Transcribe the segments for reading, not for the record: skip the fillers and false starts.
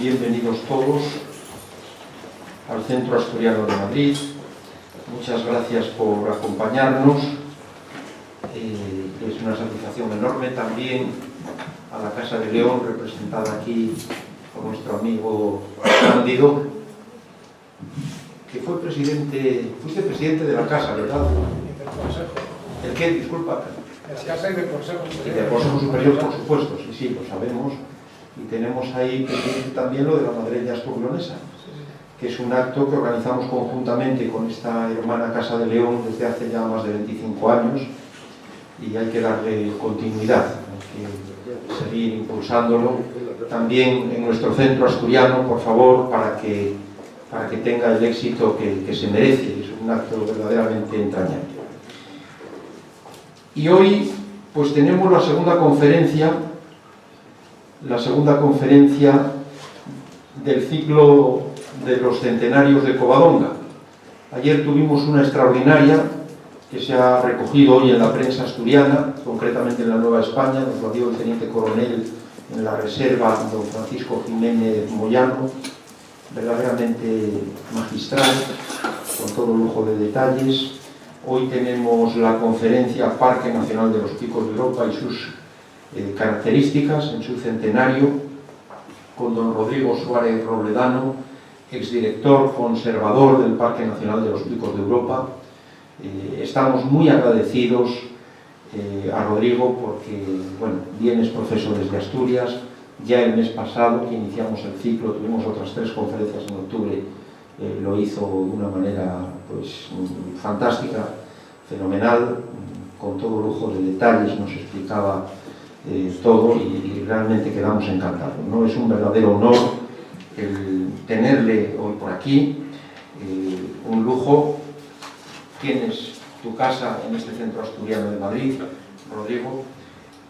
Bienvenidos todos al Centro Asturiano de Madrid. Muchas gracias por acompañarnos. Es una satisfacción enorme también a la Casa de León, representada aquí por nuestro amigo Cándido, que fuiste presidente de la Casa, ¿verdad? Y del Consejo. ¿El qué? Disculpa. De la Casa y del Consejo Y Superior. del Consejo Superior, por supuesto, sí, lo sabemos. Y tenemos ahí pendiente también lo de la Madreña Asturleonesa, que es un acto que organizamos conjuntamente con esta hermana Casa de León desde hace ya más de 25 años, y hay que darle continuidad, hay que seguir impulsándolo también en nuestro centro asturiano, por favor, para que tenga el éxito que se merece. Es un acto verdaderamente entrañable. Y hoy pues tenemos la segunda conferencia del ciclo de los centenarios de Covadonga. Ayer tuvimos una extraordinaria que se ha recogido hoy en la prensa asturiana, concretamente en la Nueva España. Nos lo dio el teniente coronel en la reserva, don Francisco Jiménez Moyano, verdaderamente magistral, con todo lujo de detalles. Hoy tenemos la conferencia Parque Nacional de los Picos de Europa y sus características en su centenario, con don Rodrigo Suárez Robledano, exdirector conservador del Parque Nacional de los Picos de Europa. Estamos muy agradecidos a Rodrigo porque, bueno, bien es profesor desde Asturias. Ya el mes pasado que iniciamos el ciclo, tuvimos otras 3 conferencias en octubre, lo hizo de una manera pues fantástica, fenomenal, con todo lujo de detalles, nos explicaba todo y realmente quedamos encantados, ¿no? Es un verdadero honor el tenerle hoy por aquí, un lujo. Tienes tu casa en este Centro Asturiano de Madrid, Rodrigo,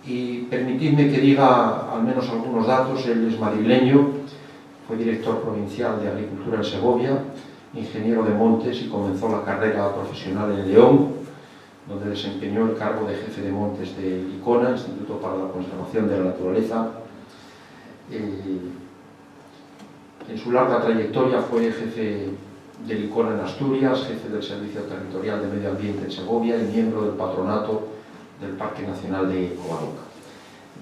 y permitidme que diga al menos algunos datos. Él es madrileño, fue director provincial de Agricultura en Segovia, ingeniero de montes y comenzó la carrera profesional en León, donde desempeñó el cargo de jefe de montes de ICONA, Instituto para la Conservación de la Naturaleza. En su larga trayectoria fue jefe del ICONA en Asturias, jefe del Servicio Territorial de Medio Ambiente en Segovia y miembro del patronato del Parque Nacional de Covadonga.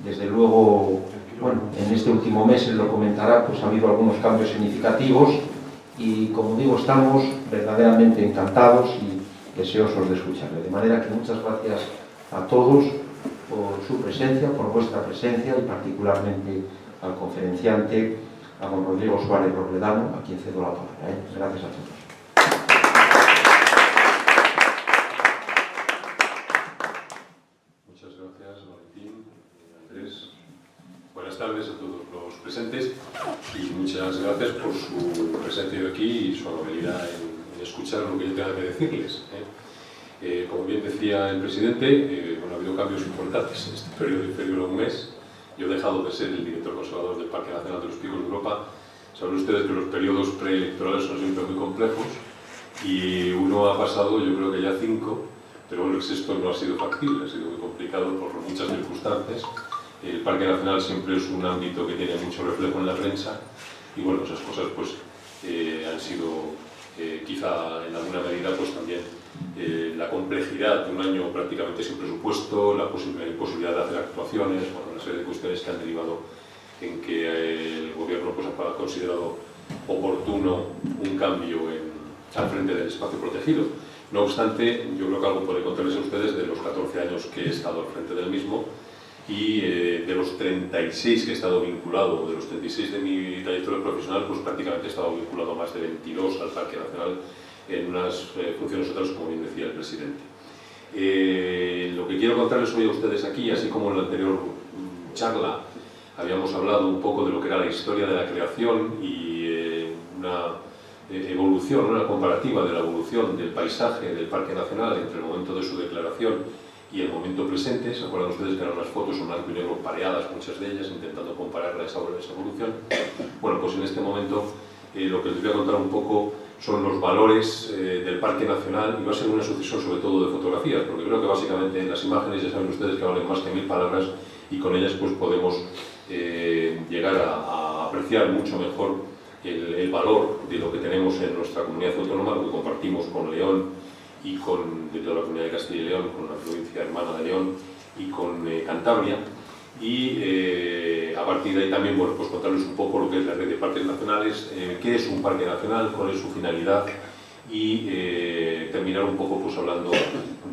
Desde luego, bueno, en este último mes, él lo comentará, pues ha habido algunos cambios significativos y, como digo, estamos verdaderamente encantados y deseosos de escucharle. De manera que muchas gracias a todos por su presencia, por vuestra presencia y particularmente al conferenciante, a don Rodrigo Suárez Robledano, a quien cedo la palabra. Gracias a todos. Muchas gracias, Valentín, Andrés. Buenas tardes a todos los presentes y muchas gracias por su presencia aquí y su amabilidad en escuchar lo que yo tenga que decirles. Como bien decía el presidente, bueno, ha habido cambios importantes en este periodo de un mes. Yo he dejado de ser el director conservador del Parque Nacional de los Picos de Europa. Saben ustedes que los periodos preelectorales son siempre muy complejos y uno ha pasado, yo creo que ya 5, pero bueno, el sexto no ha sido factible, ha sido muy complicado por muchas circunstancias. El Parque Nacional siempre es un ámbito que tiene mucho reflejo en la prensa y bueno, esas cosas pues han sido quizá en alguna medida pues también la complejidad de un año prácticamente sin presupuesto, la imposibilidad de hacer actuaciones, bueno, una serie de cuestiones que han derivado en que el gobierno pues, ha considerado oportuno un cambio al frente del espacio protegido. No obstante, yo creo que algo puede contarles a ustedes de los 14 años que he estado al frente del mismo y de los 36 que he estado vinculado, de los 36 de mi trayectoria profesional, pues prácticamente he estado vinculado a más de 22 al Parque Nacional en unas funciones otras, como bien decía el presidente. Lo que quiero contarles hoy a ustedes aquí, así como en la anterior charla habíamos hablado un poco de lo que era la historia de la creación y una evolución, una comparativa de la evolución del paisaje del Parque Nacional entre el momento de su declaración y el momento presente. Se acuerdan ustedes que eran unas fotos en blanco y negro pareadas, muchas de ellas, intentando compararla a esa evolución. Bueno, pues en este momento lo que les voy a contar un poco son los valores del Parque Nacional y va a ser una sucesión sobre todo de fotografías, porque creo que básicamente las imágenes ya saben ustedes que valen más que 1000 palabras y con ellas pues podemos llegar a apreciar potenciar mucho mejor el valor de lo que tenemos en nuestra comunidad autónoma, lo que compartimos con León y con de toda la comunidad de Castilla y León, con la provincia hermana de León y con Cantabria. Y a partir de ahí también, bueno, pues contarles un poco lo que es la red de parques nacionales, qué es un parque nacional, cuál es su finalidad y terminar un poco pues hablando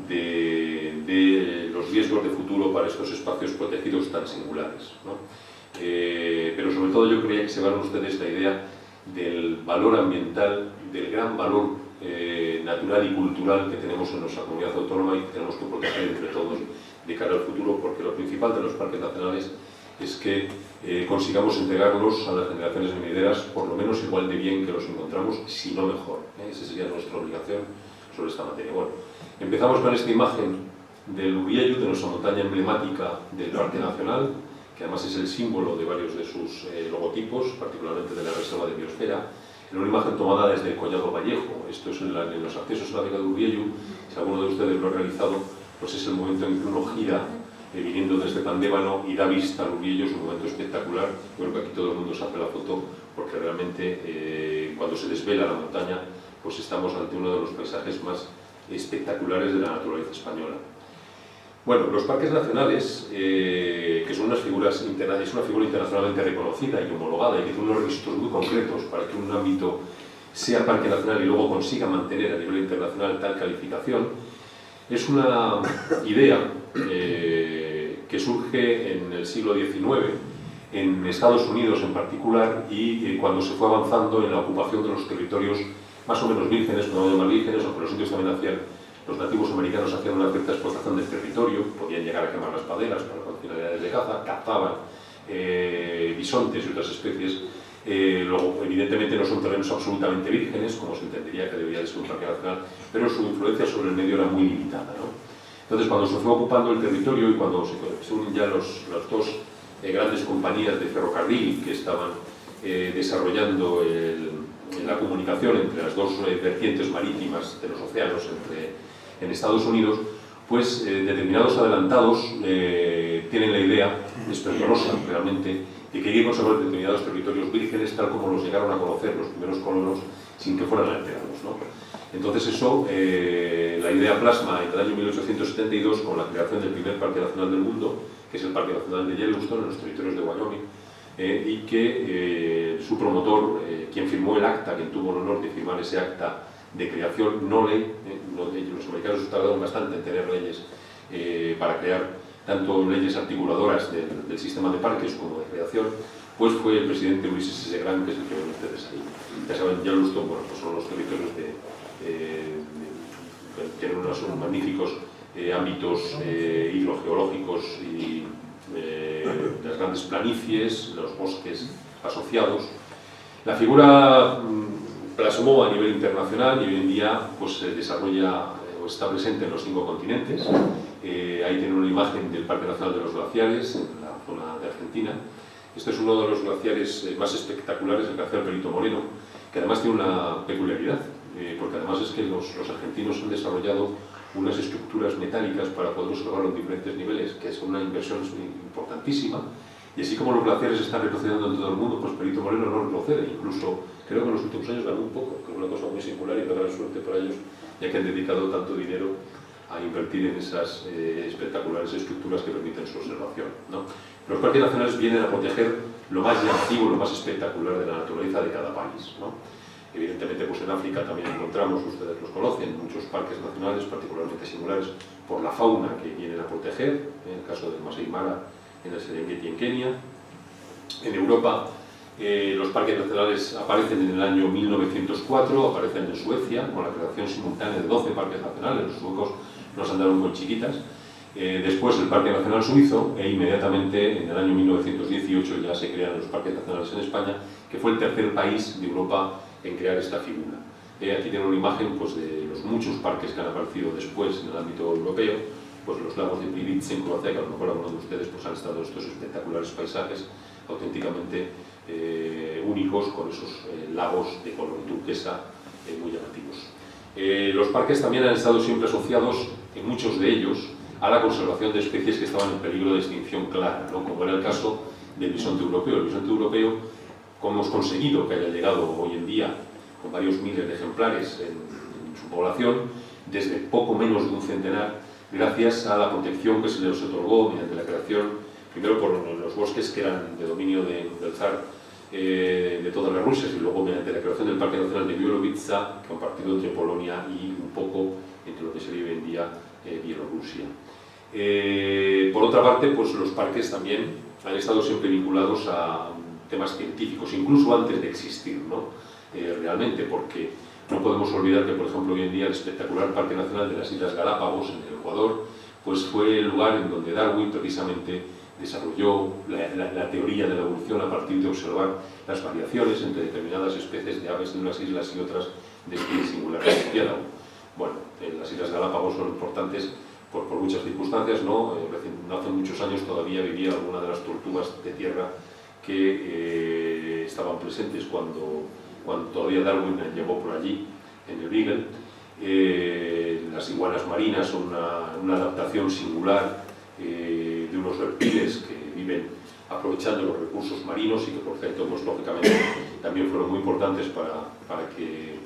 de los riesgos de futuro para estos espacios protegidos tan singulares, ¿no? Pero sobre todo yo creía que se van ustedes la idea del valor ambiental, del gran valor natural y cultural que tenemos en nuestra comunidad autónoma y que tenemos que proteger entre todos de cara al futuro, porque lo principal de los parques nacionales es que consigamos entregarlos a las generaciones venideras por lo menos igual de bien que los encontramos, si no mejor. Esa sería nuestra obligación sobre esta materia. Bueno, empezamos con esta imagen del Urriellu, de nuestra montaña emblemática del Parque Nacional, que además es el símbolo de varios de sus logotipos, particularmente de la Reserva de Biosfera. En una imagen tomada desde el Collado Vallejo. Esto es en los accesos a la vega de Urriellu. Si alguno de ustedes lo ha realizado, pues es el momento en que uno gira viniendo desde Pandévano y da vista al Urriellu. Es un momento espectacular. Yo creo que aquí todo el mundo se hace la foto porque realmente cuando se desvela la montaña pues estamos ante uno de los paisajes más espectaculares de la naturaleza española. Bueno, los parques nacionales, que son unas figuras es una figura internacionalmente reconocida y homologada y que tiene unos requisitos muy concretos para que un ámbito sea parque nacional y luego consiga mantener a nivel internacional tal calificación, es una idea que surge en el siglo XIX, en Estados Unidos en particular, y cuando se fue avanzando en la ocupación de los territorios más o menos vírgenes, no llamar vírgenes, aunque los indios también hacían. Los nativos americanos hacían una cierta explotación del territorio, podían llegar a quemar las praderas para finalidades de caza, cazaban bisontes y otras especies. Luego, evidentemente, no son terrenos absolutamente vírgenes, como se entendería que debería de ser un parque nacional, pero su influencia sobre el medio era muy limitada, ¿no? Entonces, cuando se fue ocupando el territorio y cuando se unen ya las dos grandes compañías de ferrocarril que estaban desarrollando la comunicación entre las dos vertientes marítimas de los océanos en Estados Unidos, pues determinados adelantados tienen la idea esplendorosa realmente de que hay que conservar determinados territorios vírgenes tal como los llegaron a conocer los primeros colonos sin que fueran alterados, ¿no? Entonces eso, la idea plasma en el año 1872 con la creación del primer parque nacional del mundo, que es el Parque Nacional de Yellowstone en los territorios de Wyoming, y que su promotor, quien firmó el acta, quien tuvo el honor de firmar ese acta de creación, no ley, los americanos tardaron bastante en tener leyes para crear tanto leyes articuladoras del sistema de parques como de creación, pues fue el presidente Ulysses S. Grant, que es el que ven ustedes ahí. Ya saben, Yellowstone, bueno, pues son los territorios tienen unos magníficos ámbitos hidrogeológicos y las grandes planicies, los bosques asociados. La figura plasmó a nivel internacional y hoy en día pues, se desarrolla o está presente en los 5 continentes. Ahí tienen una imagen del Parque Nacional de los Glaciares, en la zona de Argentina. Este es uno de los glaciares más espectaculares, el glaciar Perito Moreno, que además tiene una peculiaridad, porque además es que los argentinos han desarrollado unas estructuras metálicas para poder observarlo en diferentes niveles, que es una inversión importantísima, y así como los glaciares están retrocediendo en todo el mundo, pues Perito Moreno no retrocede, incluso creo que en los últimos años ganó un poco, que es una cosa muy singular y de gran suerte para ellos, ya que han dedicado tanto dinero a invertir en esas espectaculares estructuras que permiten su observación, ¿no? Los parques nacionales vienen a proteger lo más llamativo, lo más espectacular de la naturaleza de cada país, ¿no? Evidentemente, pues en África también encontramos, ustedes los conocen, muchos parques nacionales particularmente singulares por la fauna que vienen a proteger, en el caso del Masai Mara en el Serengeti en Kenia. En Europa los parques nacionales aparecen en el año 1904, aparecen en Suecia con la creación simultánea de 12 parques nacionales. Los suecos nos andaron muy chiquitas. Después el Parque Nacional Suizo e inmediatamente en el año 1918 ya se crean los parques nacionales en España, que fue el tercer país de Europa en crear esta figura. Aquí tienen una imagen pues, de los muchos parques que han aparecido después en el ámbito europeo, pues los lagos de Plivice en Croacia, que a lo mejor algunos de ustedes pues, han estado en estos espectaculares paisajes auténticamente únicos, con esos lagos de color turquesa muy llamativos. Los parques también han estado siempre asociados, en muchos de ellos, a la conservación de especies que estaban en peligro de extinción clara, ¿no? Como era el caso del bisonte europeo. El bisonte europeo cómo hemos conseguido que haya llegado hoy en día con varios miles de ejemplares en su población, desde poco menos de un centenar, gracias a la protección que se les otorgó mediante la creación, primero por los bosques que eran de dominio del zar de todas las Rusias, y luego mediante la creación del Parque Nacional de Bielorrusia, compartido entre Polonia y un poco entre lo que sería hoy en día Bielorrusia. Por otra parte, pues los parques también han estado siempre vinculados a temas científicos, incluso antes de existir, ¿no? Realmente, porque no podemos olvidar que, por ejemplo, hoy en día el espectacular Parque Nacional de las Islas Galápagos, en el Ecuador, pues fue el lugar en donde Darwin precisamente desarrolló la teoría de la evolución a partir de observar las variaciones entre determinadas especies de aves de unas islas y otras de especies singulares de archipiélago. Bueno, las Islas Galápagos son importantes por muchas circunstancias, ¿no? No hace muchos años todavía vivía alguna de las tortugas de tierra que estaban presentes cuando todavía Darwin llegó por allí, en el Beagle. Las iguanas marinas son una adaptación singular de unos reptiles que viven aprovechando los recursos marinos y que, por cierto, pues, lógicamente también fueron muy importantes para que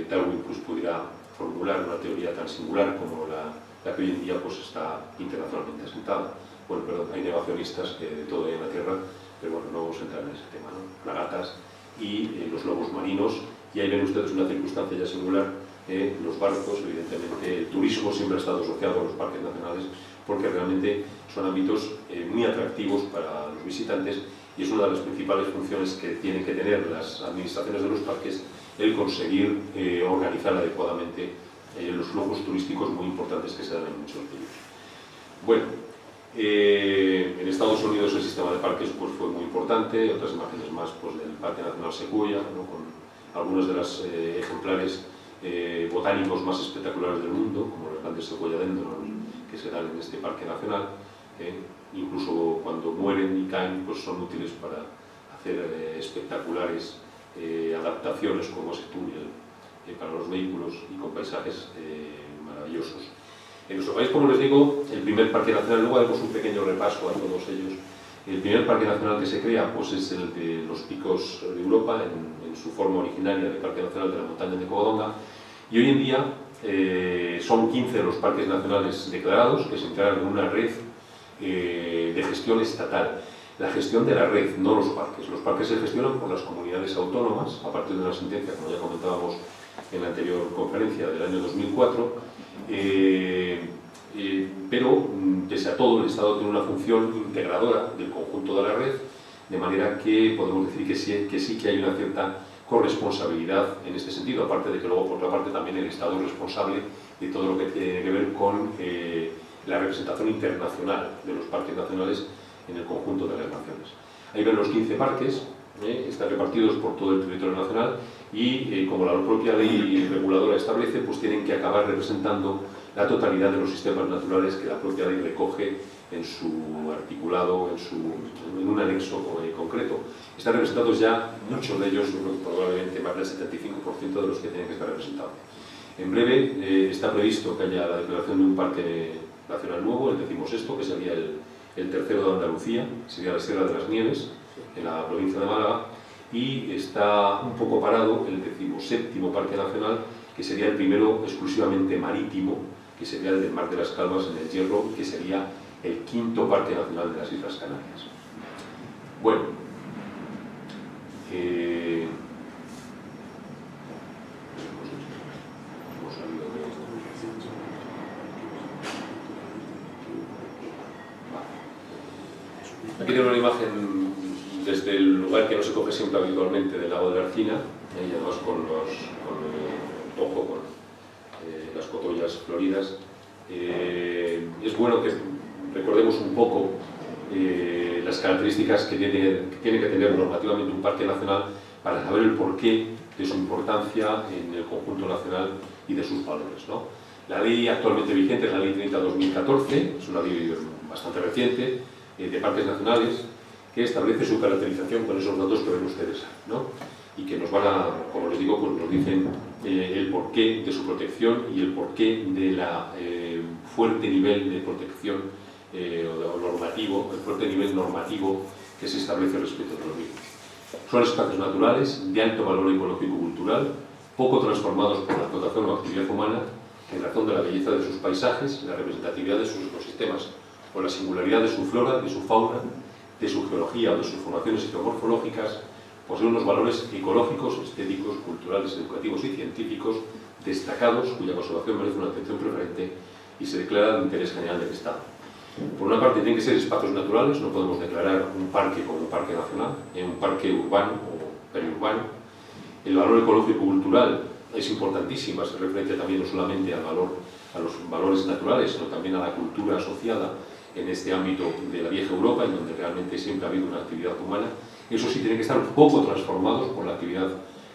Darwin pues, pudiera formular una teoría tan singular como la que hoy en día pues, está internacionalmente asentada. Bueno, perdón, hay negacionistas de todo en la Tierra, pero bueno, no vamos a entrar en ese tema, ¿no? Plagatas y los lobos marinos, y ahí ven ustedes una circunstancia ya singular, los barcos, evidentemente, el turismo siempre ha estado asociado a los parques nacionales, porque realmente son ámbitos muy atractivos para los visitantes, y es una de las principales funciones que tienen que tener las administraciones de los parques, el conseguir organizar adecuadamente los flujos turísticos muy importantes que se dan en muchos de ellos. Bueno, en Estados Unidos el sistema de parques pues, fue muy importante, otras imágenes más pues, del Parque Nacional Sequoia, ¿no? Con algunos de los ejemplares botánicos más espectaculares del mundo, como los grandes Sequoia dendron que se dan en este Parque Nacional. Incluso cuando mueren y caen, pues son útiles para hacer espectaculares adaptaciones como ese túnel para los vehículos y con paisajes maravillosos. En nuestro país, como les digo, el primer parque nacional, luego haremos un pequeño repaso a todos ellos. El primer parque nacional que se crea pues, es el de los Picos de Europa, en su forma originaria de Parque Nacional de la Montaña de Covadonga, y hoy en día son 15 los parques nacionales declarados que se integran en una red de gestión estatal. La gestión de la red, no los parques. Los parques se gestionan por las comunidades autónomas, a partir de una sentencia, como ya comentábamos en la anterior conferencia del año 2004, pero pese a todo el Estado tiene una función integradora del conjunto de la red, de manera que podemos decir que sí que hay una cierta corresponsabilidad en este sentido, aparte de que luego por otra parte también el Estado es responsable de todo lo que tiene que ver con la representación internacional de los parques nacionales en el conjunto de las naciones. Ahí ven los 15 parques, están repartidos por todo el territorio nacional y como la propia ley reguladora establece, pues tienen que acabar representando la totalidad de los sistemas naturales que la propia ley recoge en su articulado, en un anexo concreto. Están representados ya muchos de ellos, probablemente más del 75% de los que tienen que estar representados. En breve está previsto que haya la declaración de un parque nacional nuevo, el 16º, que sería el tercero de Andalucía, sería la Sierra de las Nieves, en la provincia de Málaga, y está un poco parado el 17º Parque Nacional, que sería el primero exclusivamente marítimo, que sería el del Mar de las Calvas en el Hierro, que sería el 5º Parque Nacional de las Islas Canarias. Bueno, aquí tengo una imagen desde el lugar que no se coge siempre habitualmente del lago de la Arcina, y además con el tojo, con las cotollas floridas. Es bueno que recordemos un poco las características que tiene que tener normativamente un parque nacional para saber el porqué de su importancia en el conjunto nacional y de sus valores, ¿no? La ley actualmente vigente es la Ley 30/2014, es una ley bastante reciente, de parques nacionales, que establece su caracterización con esos datos que ven ustedes, ¿no? Y que nos van a, como les digo, pues nos dicen el porqué de su protección y el porqué de la fuerte nivel de protección normativo, el fuerte nivel normativo que se establece respecto de los mismos. Son espacios naturales de alto valor ecológico-cultural, poco transformados por la explotación o actividad humana, en razón de la belleza de sus paisajes, la representatividad de sus ecosistemas, o la singularidad de su flora, de su fauna, de su geología o de sus formaciones geomorfológicas, poseen unos valores ecológicos, estéticos, culturales, educativos y científicos destacados, cuya conservación merece una atención preferente y se declara de interés general del Estado. Por una parte, tienen que ser espacios naturales, no podemos declarar un parque como un parque nacional, un parque urbano o periurbano. El valor ecológico-cultural es importantísimo, se refiere también no solamente a los valores naturales, sino también a la cultura asociada en este ámbito de la vieja Europa, en donde realmente siempre ha habido una actividad humana. Eso sí, tienen que estar un poco transformados por la actividad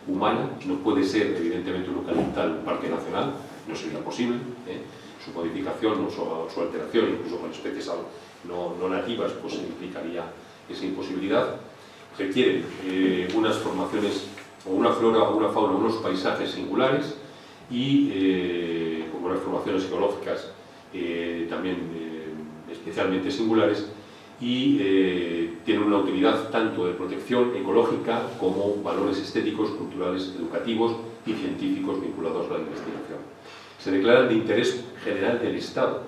humana. No puede ser, evidentemente, un eucaliptal un parque nacional, no sería posible. Su modificación o su alteración, incluso con especies no nativas, pues implicaría esa imposibilidad. Requieren unas formaciones, o una flora o una fauna, unos paisajes singulares y con unas formaciones geológicas también especialmente singulares, y tienen una utilidad tanto de protección ecológica como valores estéticos, culturales, educativos y científicos vinculados a la investigación. Se declaran de interés general del Estado.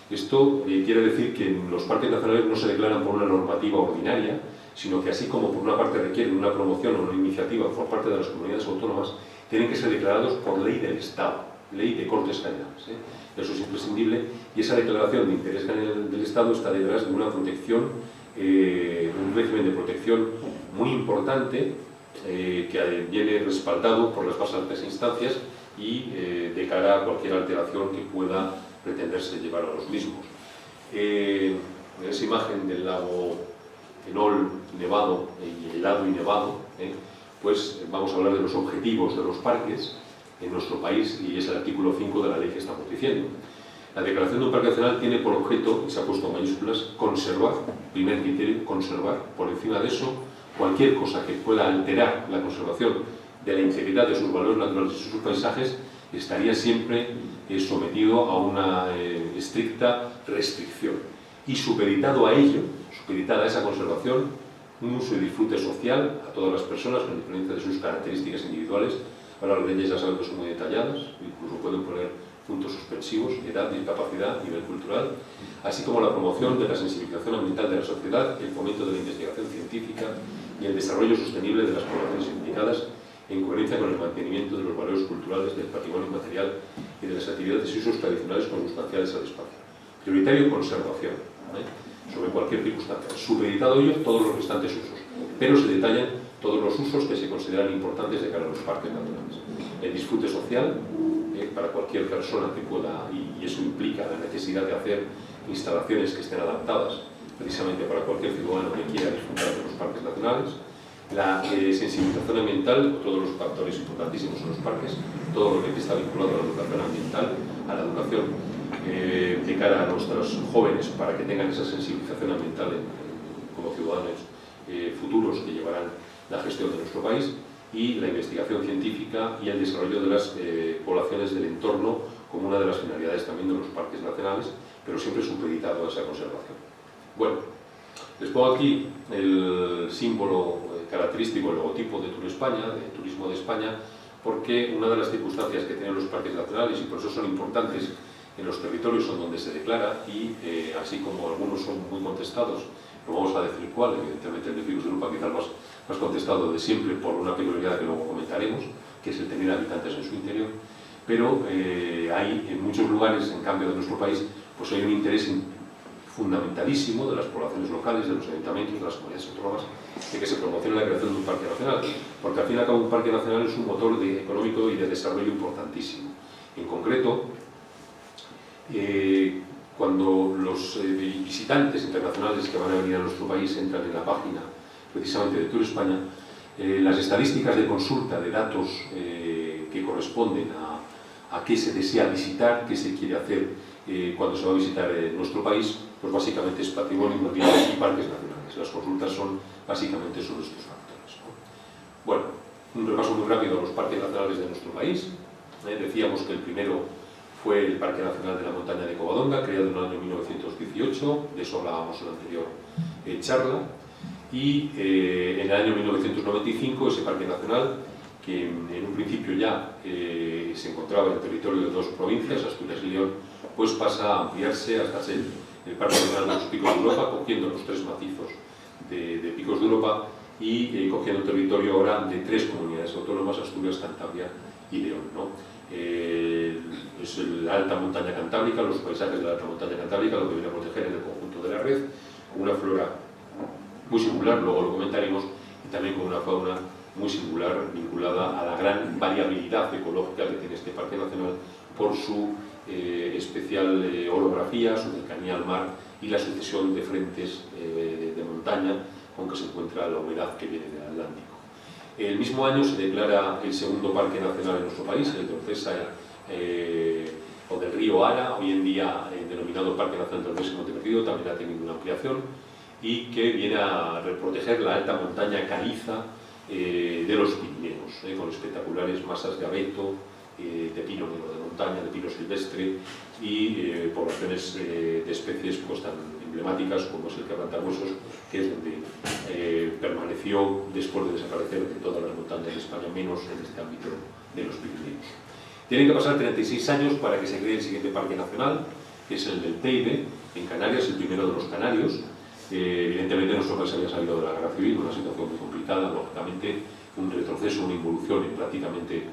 Esto quiere decir que los parques nacionales no se declaran por una normativa ordinaria, sino que así como por una parte requieren una promoción o una iniciativa por parte de las comunidades autónomas, tienen que ser declarados por ley del Estado, ley de Cortes Generales. Eso es imprescindible, y esa declaración de interés general del Estado está detrás de una protección, un régimen de protección muy importante que viene respaldado por las más altas instancias y de cara a cualquier alteración que pueda pretenderse llevar a los mismos. En esa imagen del lago Enol nevado y helado y nevado, pues vamos a hablar de los objetivos de los parques en nuestro país, y es el artículo 5 de la ley que estamos diciendo. La declaración de un parque nacional tiene por objeto, y se ha puesto en mayúsculas, conservar, primer criterio, conservar. Por encima de eso, cualquier cosa que pueda alterar la conservación de la integridad de sus valores naturales y sus paisajes estaría siempre sometido a una estricta restricción, y supeditado a ello, supeditada a esa conservación, un uso y disfrute social a todas las personas con diferencia de sus características individuales. Ahora las leyes ya saben que son muy detalladas, incluso pueden poner puntos suspensivos, edad, discapacidad, nivel cultural, así como la promoción de la sensibilización ambiental de la sociedad, el fomento de la investigación científica y el desarrollo sostenible de las poblaciones implicadas, en coherencia con el mantenimiento de los valores culturales, del patrimonio inmaterial y de las actividades y usos tradicionales consustanciales al espacio. Prioritario, conservación, sobre cualquier circunstancia. Supeditado a ello todos los restantes usos, pero se detallan todos los usos que se consideran importantes de cara a los parques naturales. El disfrute social, para cualquier persona que pueda, y eso implica la necesidad de hacer instalaciones que estén adaptadas precisamente para cualquier ciudadano que quiera disfrutar de los parques nacionales. La sensibilización ambiental, todos los factores importantísimos en los parques, todo lo que está vinculado a la educación ambiental, a la educación de cara a nuestros jóvenes, para que tengan esa sensibilización ambiental como ciudadanos futuros que llevarán la gestión de nuestro país, y la investigación científica y el desarrollo de las poblaciones del entorno como una de las finalidades también de los parques nacionales, pero siempre supeditado a esa conservación. Bueno, les pongo aquí el símbolo característico, el logotipo de Tour España, de Turismo de España, porque una de las circunstancias que tienen los parques nacionales, y por eso son importantes en los territorios en donde se declara, y así como algunos son muy contestados, no vamos a decir cuál, evidentemente el de Figos de Lupa quizás más contestado de siempre por una peculiaridad que luego comentaremos, que es el tener habitantes en su interior, pero hay en muchos lugares, en cambio, de nuestro país, pues hay un interés fundamentalísimo de las poblaciones locales, de los ayuntamientos, de las comunidades autónomas, de que se promocione la creación de un parque nacional, porque al fin y al cabo un parque nacional es un motor económico y de desarrollo importantísimo. En concreto, cuando los visitantes internacionales que van a venir a nuestro país entran en la página precisamente de Tour España, las estadísticas de consulta de datos que corresponden a qué se desea visitar, qué se quiere hacer cuando se va a visitar nuestro país, pues básicamente es patrimonio inmaterial y parques nacionales. Las consultas son básicamente sobre estos factores, ¿no? Bueno, un repaso muy rápido a los parques nacionales de nuestro país. Decíamos que el primero fue el Parque Nacional de la Montaña de Covadonga, creado en el año 1918, de eso hablábamos en la anterior charla, y en el año 1995 ese parque nacional, que en un principio ya se encontraba en el territorio de 2 provincias, Asturias y León, pues pasa a ampliarse hasta ser el Parque Nacional de los Picos de Europa, cogiendo los 3 macizos de Picos de Europa y cogiendo territorio ahora de 3 comunidades autónomas, Asturias, Cantabria y León, ¿no? Es la alta montaña cantábrica, los paisajes de la alta montaña cantábrica, lo que viene a proteger en el conjunto de la red, con una flora muy singular, luego lo comentaremos, y también con una fauna muy singular vinculada a la gran variabilidad ecológica que tiene este Parque Nacional por su especial orografía, su cercanía al mar y la sucesión de frentes de montaña con que se encuentra la humedad que viene del Atlántico. El mismo año se declara el segundo parque nacional en nuestro país, el Torcesa o del río Ara, hoy en día denominado Parque Nacional del Torcesa y Monteperdido, también ha tenido una ampliación y que viene a proteger la alta montaña caliza de los Pirineos, con espectaculares masas de abeto, de pino negro de montaña, de pino silvestre y poblaciones de especies pues, tan emblemáticas como es el quebrantahuesos, que es donde permaneció después de desaparecer de todas las montañas de España, menos en este ámbito de los Pirineos. Tienen que pasar 36 años para que se cree el siguiente parque nacional, que es el del Teide, en Canarias, el primero de los Canarios. Evidentemente nuestro país había salido de la guerra civil, una situación muy complicada, lógicamente un retroceso, una involución en prácticamente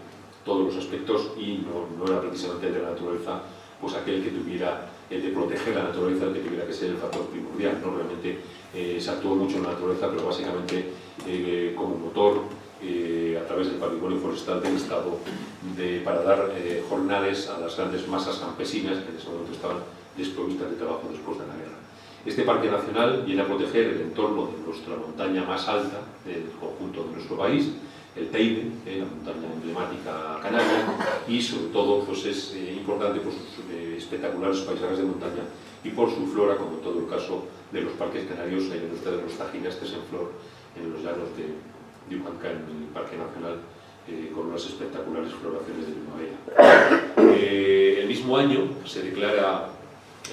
todos los aspectos y no era precisamente el de la naturaleza pues aquel que tuviera, el de proteger la naturaleza, el que tuviera que ser el factor primordial, ¿no? Realmente se actuó mucho en la naturaleza, pero básicamente como motor a través del patrimonio forestal del Estado para dar jornales a las grandes masas campesinas que en ese momento estaban desprovistas de trabajo después de la guerra. Este parque nacional viene a proteger el entorno de nuestra montaña más alta del conjunto de nuestro país, el Teide, la montaña emblemática canaria, y sobre todo pues, es importante por sus espectaculares paisajes de montaña y por su flora, como en todo el caso de los parques canarios. Ahí ven ustedes los tajinastes en flor en los llanos de Ujanca, en el Parque Nacional, con unas espectaculares floraciones de primavera. El mismo año se declara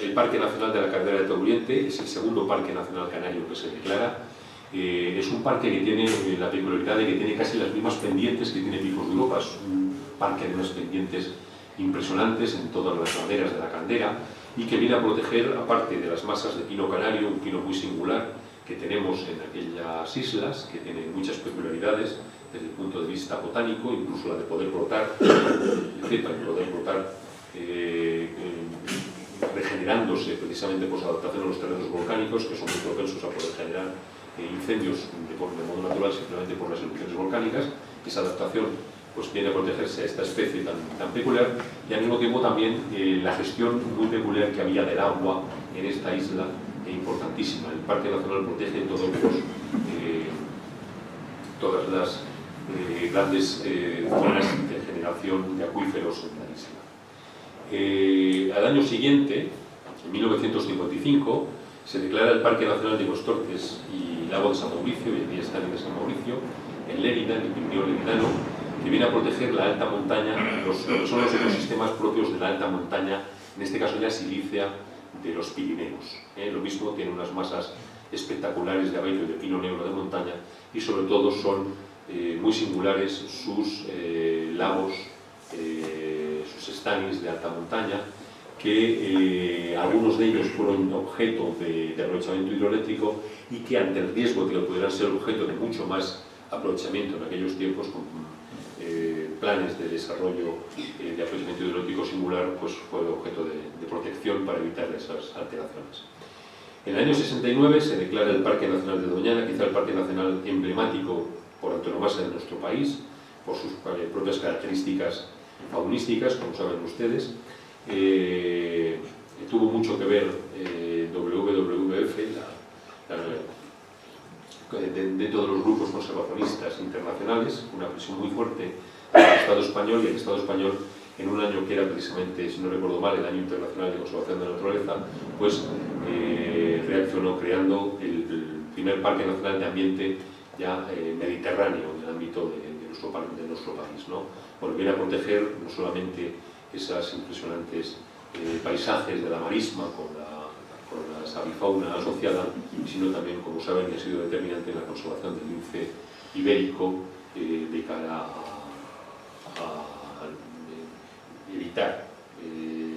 el Parque Nacional de la Caldera de Tauriente, es el segundo parque nacional canario que se declara. Es un parque que tiene la peculiaridad de que tiene casi las mismas pendientes que tiene Picos de Europa. Es un parque de unas pendientes impresionantes en todas las laderas de la caldera y que viene a proteger, aparte de las masas de pino canario, un pino muy singular que tenemos en aquellas islas, que tiene muchas peculiaridades desde el punto de vista botánico, incluso la de poder brotar, cepa y poder brotar regenerándose precisamente por su adaptación a los terrenos volcánicos, que son muy propensos a poder generar incendios de modo natural simplemente por las erupciones volcánicas. Esa adaptación pues, viene a protegerse a esta especie tan peculiar y al mismo tiempo también la gestión muy peculiar que había del agua en esta isla, importantísima. El Parque Nacional protege todas las grandes zonas de generación de acuíferos en la isla. Al año siguiente, en 1955, se declara el Parque Nacional de Ugostortes y Lago de San Mauricio, hoy en día está en San Mauricio, en Lérida, en el Pirineo Leridano, que viene a proteger la alta montaña, son los ecosistemas propios de la alta montaña, en este caso ya silícea, de los Pirineos. Lo mismo, tiene unas masas espectaculares de abeto y de pino negro de montaña y sobre todo son muy singulares sus lagos, sus estanis de alta montaña, que algunos de ellos fueron objeto de aprovechamiento hidroeléctrico y que ante el riesgo de que pudieran ser objeto de mucho más aprovechamiento en aquellos tiempos, con planes de desarrollo de aprovechamiento hidroeléctrico singular, pues fue objeto de protección para evitar esas alteraciones. En el año 69 se declara el Parque Nacional de Doñana, quizá el parque nacional emblemático por antonomasia de nuestro país, por sus propias características faunísticas, como saben ustedes. Tuvo mucho que ver WWF, dentro de los grupos conservacionistas internacionales, una presión muy fuerte del Estado español, y el Estado español, en un año que era precisamente, si no recuerdo mal, el Año Internacional de Conservación de la Naturaleza, pues reaccionó creando el primer Parque Nacional de Ambiente ya mediterráneo en el ámbito de nuestro país, ¿no? Bueno, viene a proteger no solamente esas impresionantes paisajes de la marisma con las las avifauna asociada, sino también, como saben, ha sido determinante en la conservación del lince ibérico de cara a evitar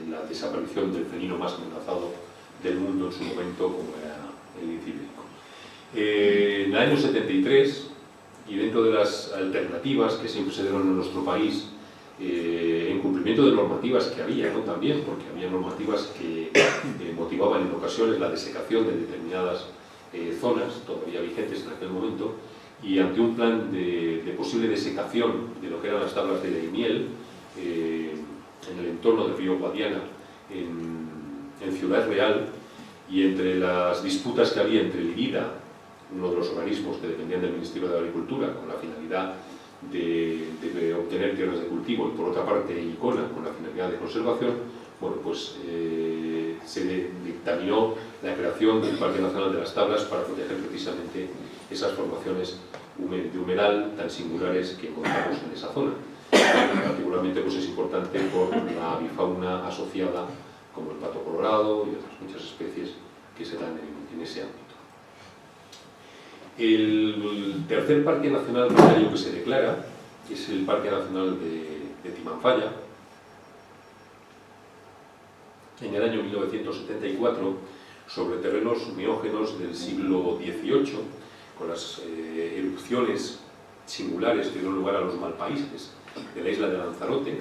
la desaparición del felino más amenazado del mundo en su momento, como era el lince ibérico. En el año 73, y dentro de las alternativas que siempre se dieron en nuestro país, en cumplimiento de normativas que había, ¿no? También, porque había normativas que motivaban en ocasiones la desecación de determinadas zonas todavía vigentes en aquel momento, y ante un plan de posible desecación de lo que eran las tablas de Daimiel en el entorno del río Guadiana, en Ciudad Real, y entre las disputas que había entre el IRIDA, uno de los organismos que dependían del Ministerio de Agricultura, con la finalidad de obtener tierras de cultivo, y por otra parte ICONA, con la finalidad de conservación, bueno, pues se dictaminó la creación del Parque Nacional de las Tablas para proteger precisamente esas formaciones de humedal tan singulares que encontramos en esa zona. Particularmente pues es importante por la avifauna asociada, como el pato colorado y otras muchas especies que se dan en ese ámbito. El tercer parque nacional canario que se declara es el Parque Nacional de Timanfaya. En el año 1974, sobre terrenos miógenos del siglo XVIII, con las erupciones singulares que dieron lugar a los malpaíses de la isla de Lanzarote,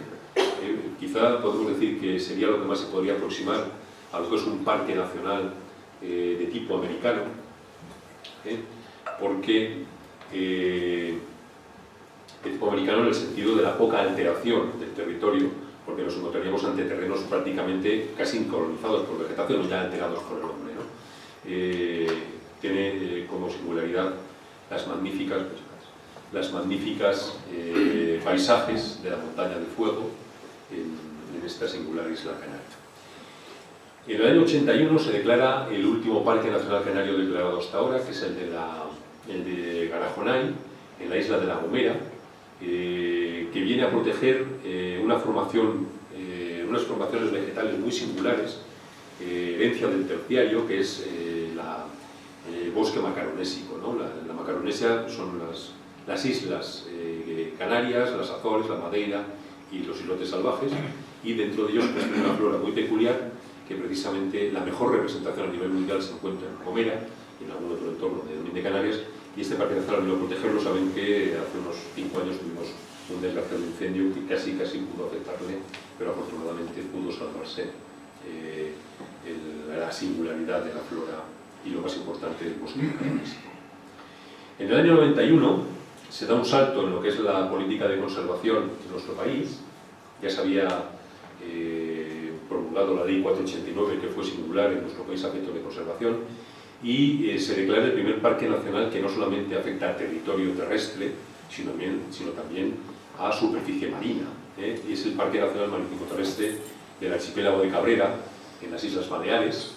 quizá podemos decir que sería lo que más se podría aproximar a lo que es un parque nacional de tipo americano, porque de tipo americano en el sentido de la poca alteración del territorio, porque nos encontraríamos ante terrenos prácticamente casi incolonizados por vegetación, ya alterados por el hombre, ¿no? Tiene como singularidad las magníficas paisajes de la montaña de fuego en esta singular isla canaria. En el año 81 se declara el último parque nacional canario declarado hasta ahora, que es el de Garajonay, en la isla de La Gomera, que viene a proteger unas formaciones vegetales muy singulares, herencia del terciario, que es el bosque macaronésico, ¿no? La Macaronesia son las islas Canarias, las Azores, la Madeira y los islotes salvajes, y dentro de ellos pues, tiene una flora muy peculiar, que precisamente la mejor representación a nivel mundial se encuentra en Gomera y en algún otro entorno de Canarias, y este parque nacional vino a protegerlo. Saben que hace unos 5 años tuvimos un desgraciado incendio que casi pudo afectarle, pero afortunadamente pudo salvarse la singularidad de la flora y lo más importante del bosque macaronésico. En el año 91 se da un salto en lo que es la política de conservación en nuestro país. Ya se había promulgado la Ley 489, que fue singular en nuestro país a efectos de conservación, y se declara el primer parque nacional que no solamente afecta al territorio terrestre, sino también a superficie marina, y es el Parque Nacional Marítimo Terrestre del archipiélago de Cabrera, en las Islas Baleares,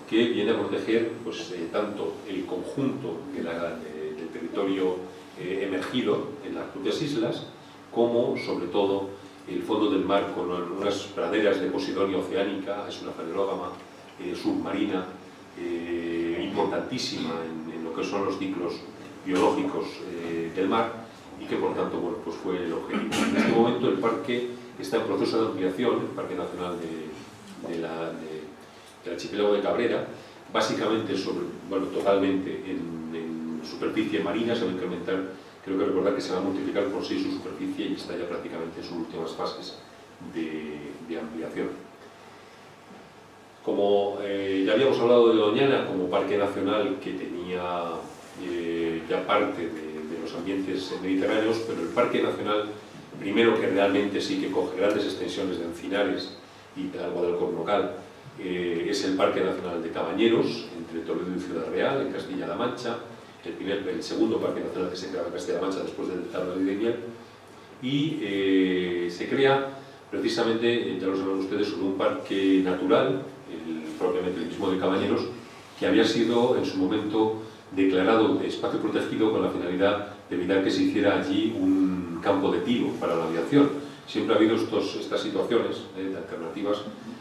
que viene a proteger pues, tanto el conjunto del territorio emergido en las propias islas, como sobre todo el fondo del mar con unas praderas de Posidonia oceánica, es una fanerógama submarina importantísima en lo que son los ciclos biológicos del mar, y que por tanto bueno, pues fue el objetivo. En este momento el parque está en proceso de ampliación, el Parque Nacional del archipiélago de Cabrera, básicamente totalmente en superficie marina. Se va a incrementar, creo que recordar que se va a multiplicar por 6 su superficie, y está ya prácticamente en sus últimas fases de ampliación. Como ya habíamos hablado de Doñana como parque nacional que tenía ya parte de los ambientes mediterráneos, pero el parque nacional primero que realmente sí que coge grandes extensiones de encinares y del Guadalcornocal es el Parque Nacional de Cabañeros, entre Toledo y Ciudad Real, en Castilla-La Mancha, el segundo parque nacional que se crea en Castilla-La Mancha después del Tabla de Daimiel, y se crea precisamente, ya lo saben ustedes, sobre un parque natural, propiamente el mismo de Cabañeros, que había sido en su momento declarado de espacio protegido con la finalidad de evitar que se hiciera allí un campo de tiro para la aviación. siempre ha habido estas situaciones de alternativas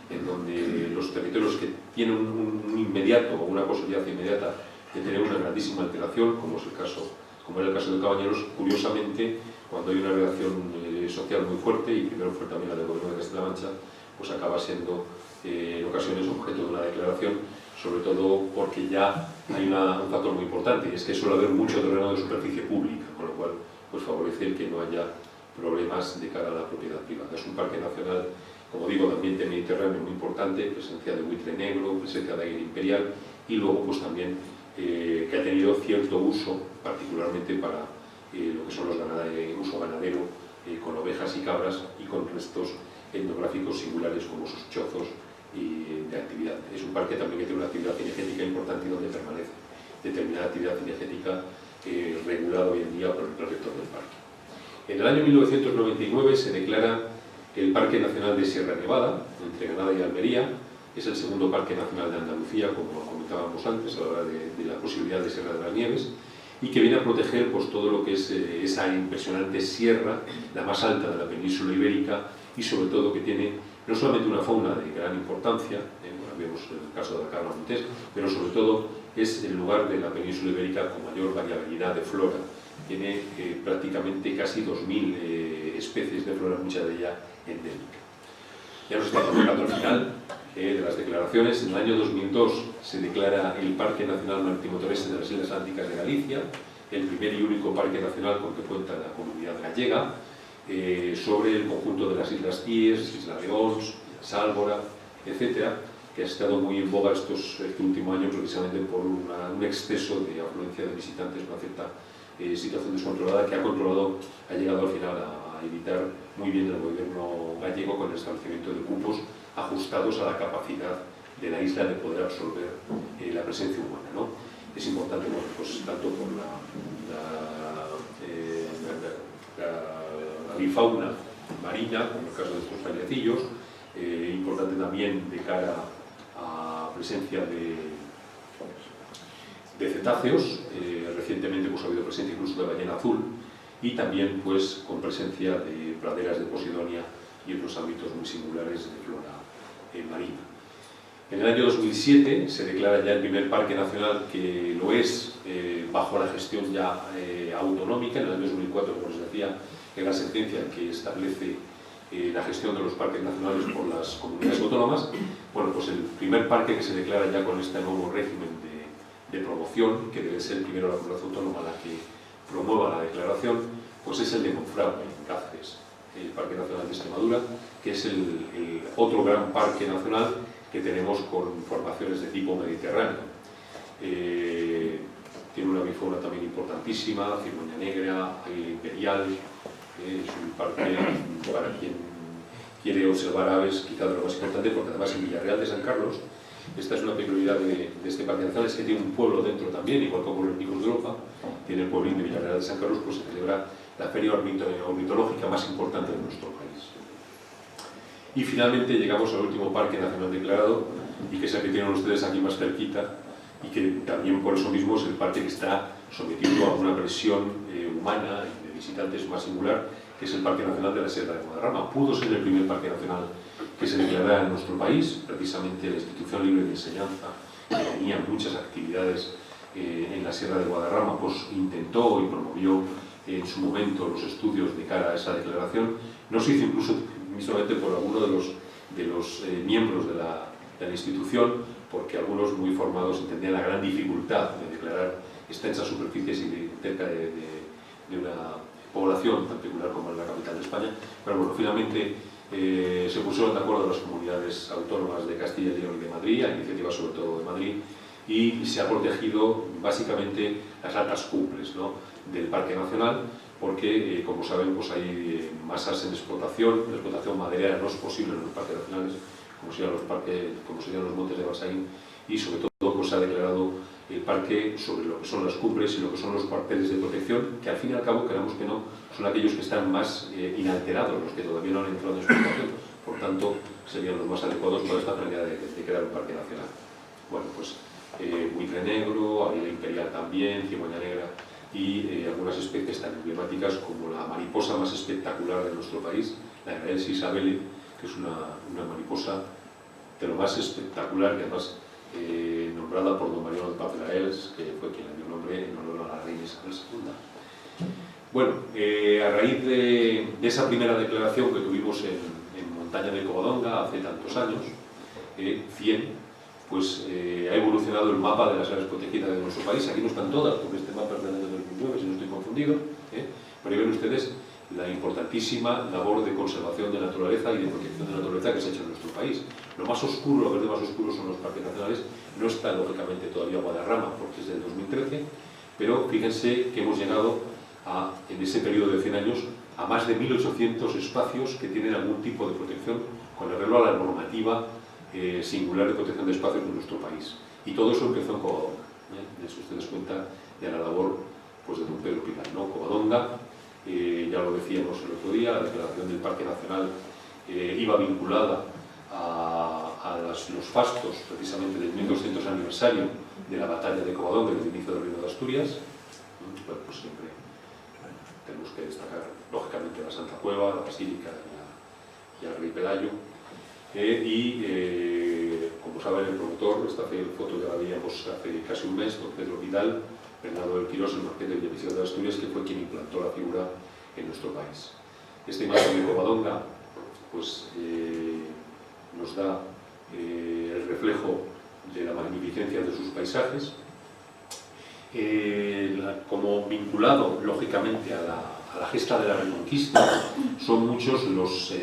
en donde los territorios que tienen un inmediato o una posibilidad inmediata de tener una grandísima alteración, como era el caso de Cabañeros, curiosamente, cuando hay una relación social muy fuerte, y primero fue también la del Gobierno de Castilla-La Mancha, pues acaba siendo en ocasiones objeto de una declaración, sobre todo porque ya hay un factor muy importante, y es que suele haber mucho terreno de superficie pública, con lo cual pues favorece que no haya problemas de cara a la propiedad privada. Es un parque nacional, como digo, de ambiente mediterráneo muy importante, presencia de buitre negro, presencia de águila imperial, y luego pues también que ha tenido cierto uso, particularmente para lo que son los uso ganadero, con ovejas y cabras y con restos etnográficos singulares como sus chozos y de actividad. Es un parque también que tiene una actividad cinegética importante y donde permanece determinada actividad cinegética regulada hoy en día por el protector del parque. En el año 1999 se declara el Parque Nacional de Sierra Nevada, entre Granada y Almería. Es el segundo Parque Nacional de Andalucía, como comentábamos antes, a la hora de la posibilidad de Sierra de las Nieves, y que viene a proteger pues, todo lo que es esa impresionante sierra, la más alta de la península ibérica, y sobre todo que tiene no solamente una fauna de gran importancia, vemos el caso de la cabra montés, pero sobre todo es el lugar de la península ibérica con mayor variabilidad de flora. Tiene prácticamente casi 2.000 especies de flora, muchas de ellas endémicas. Ya nos estamos llegando al final de las declaraciones. En el año 2002 se declara el Parque Nacional Marítimo Terrestre de las Islas Atlánticas de Galicia, el primer y único parque nacional con que cuenta la comunidad gallega, sobre el conjunto de las Islas Cíes, Isla León, Sálvora, etcétera, que ha estado muy en boga este último año precisamente por un exceso de afluencia de visitantes, una cierta situación descontrolada que ha llegado al final a evitar muy bien el gobierno gallego con el establecimiento de cupos ajustados a la capacidad de la isla de poder absorber la presencia humana, ¿no? Es importante, bueno, pues tanto por la bifauna marina, como el caso de estos payacillos, importante también de cara a presencia de cetáceos, recientemente pues, ha habido presencia incluso de ballena azul, y también pues, con presencia de praderas de Posidonia y otros ámbitos muy singulares de flora marina. En el año 2007 se declara ya el primer parque nacional que lo es bajo la gestión ya autonómica. En el año 2004, como les decía, en la sentencia que establece la gestión de los parques nacionales por las comunidades autónomas. Bueno, pues el primer parque que se declara ya con este nuevo régimen de promoción, que debe ser primero la comunidad autónoma la que promueva la declaración, pues es el de Monfragüe, en Cáceres, el Parque Nacional de Extremadura, que es el otro gran parque nacional que tenemos con formaciones de tipo mediterráneo. Tiene una bifauna también importantísima, cigüeña negra, águila imperial. Es un parque para quien quiere observar aves, quizá de lo más importante, porque además en Villarreal de San Carlos, esta es una peculiaridad de este parque nacional, es que tiene un pueblo dentro también, igual que ocurre en Picos de Europa. Tiene el pueblín de Villarreal de San Carlos, pues se celebra la feria ornitológica más importante de nuestro país. Y finalmente llegamos al último parque nacional declarado, y que es el que tienen ustedes aquí más cerquita, y que también por eso mismo es el parque que está sometido a una presión humana y de visitantes más singular, que es el Parque Nacional de la Sierra de Guadarrama. Pudo ser el primer parque nacional que se declarara en nuestro país, precisamente la Institución Libre de Enseñanza, que tenía muchas actividades en la Sierra de Guadarrama, pues intentó y promovió en su momento los estudios de cara a esa declaración. No se hizo incluso mismamente por alguno de los miembros de la institución, porque algunos muy formados entendían la gran dificultad de declarar extensas superficies y cerca de una población tan peculiar como es la capital de España. Pero bueno, finalmente se pusieron de acuerdo las comunidades autónomas de Castilla y León y de Madrid, a iniciativa sobre todo de Madrid, y se ha protegido básicamente las altas cumbres, ¿no?, del Parque Nacional, porque, como saben, pues hay masas en explotación. La explotación maderera no es posible en los parques nacionales, como serían los montes de Balsaín, y sobre todo pues, se ha declarado el parque sobre lo que son las cumbres y lo que son los cuarteles de protección, que al fin y al cabo, queramos que no, son aquellos que están más inalterados, los que todavía no han entrado en explotación, por tanto serían los más adecuados para esta manera de crear un parque nacional. Bueno, pues buitre negro, águila imperial también, cigüeña negra, y algunas especies tan emblemáticas como la mariposa más espectacular de nuestro país, la Graelis isabeli, que es una mariposa de lo más espectacular, y además nombrada por don Mariano de Paz de Laels, que fue quien le dio nombre en honor a la reina Isabel II. Bueno, a raíz de esa primera declaración que tuvimos en Montaña de Covadonga hace tantos años, 100, pues ha evolucionado el mapa de las áreas protegidas de nuestro país. Aquí no están todas, porque este mapa es del año 2009, si no estoy confundido, pero ahí ven ustedes la importantísima labor de conservación de naturaleza y de protección de naturaleza que se ha hecho en nuestro país. Lo más oscuro, lo verde más oscuro son los parques nacionales. No está, lógicamente, todavía Guadarrama, porque es del 2013, pero fíjense que hemos llegado en ese periodo de 100 años a más de 1.800 espacios que tienen algún tipo de protección con arreglo a la normativa singular de protección de espacios de nuestro país. Y todo eso empezó en Covadonga. De eso ustedes cuenta de la labor pues, de don Pedro Pilar, ¿no? Covadonga, ya lo decíamos el otro día, la declaración del Parque Nacional iba vinculada a los fastos, precisamente del 1200 aniversario de la batalla de Covadonga y del inicio del Reino de Asturias. Bueno, pues siempre tenemos que destacar, lógicamente, la Santa Cueva, la Basílica y al Rey Pelayo. Como saben, el promotor, esta foto ya la veíamos hace casi un mes, don Pedro Vidal, Bernardo del Quirós, el marqués de Villaviciosa de Asturias, que fue quien implantó la figura en nuestro país. Esta imagen de Covadonga pues, nos da el reflejo de la magnificencia de sus paisajes, como vinculado, lógicamente, a la gesta de la Reconquista. Son muchos los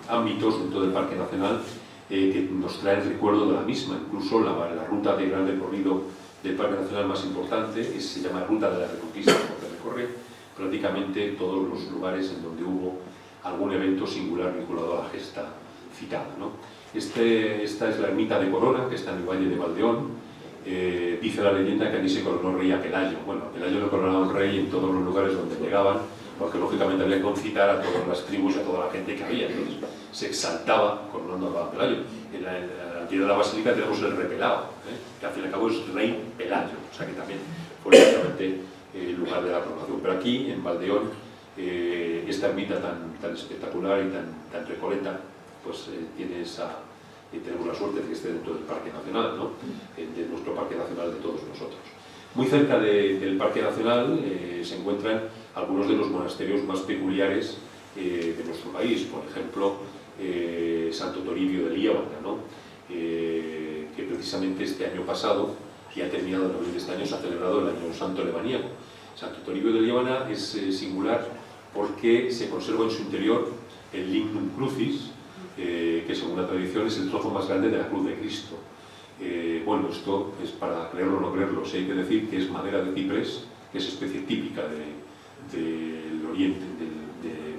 ámbitos dentro del Parque Nacional que nos traen recuerdo de la misma. Incluso la ruta de gran recorrido del Parque Nacional más importante se llama Ruta de la Reconquista, porque recorre prácticamente todos los lugares en donde hubo algún evento singular vinculado a la gesta citada, ¿no? Esta es la ermita de Corona, que está en el Valle de Valdeón. Dice la leyenda que aquí se coronó rey a Pelayo. Bueno, a Pelayo le coronaba un rey en todos los lugares donde llegaban, porque lógicamente había que concitar a todas las tribus y a toda la gente que había. Entonces se exaltaba coronando a Pelayo. En la altura de la basílica tenemos el repelado, que al fin y al cabo es rey Pelayo, o sea que también fue lógicamente el lugar de la coronación. Pero aquí, en Valdeón, esta ermita tan espectacular y tan recoleta, pues tenemos la suerte de que esté dentro del Parque Nacional, ¿no? De nuestro Parque Nacional de todos nosotros. Muy cerca del Parque Nacional se encuentran algunos de los monasterios más peculiares de nuestro país. Por ejemplo, Santo Toribio de Líbana, ¿no? Que precisamente este año pasado, y ha terminado en abril de este año, se ha celebrado el Año Santo Lebaniego. Santo Toribio de Líbana es singular porque se conserva en su interior el Lignum Crucis, que según la tradición es el trozo más grande de la cruz de Cristo. Bueno, esto es para creerlo o no creerlo. Si hay que decir que es madera de ciprés, que es especie típica del Oriente,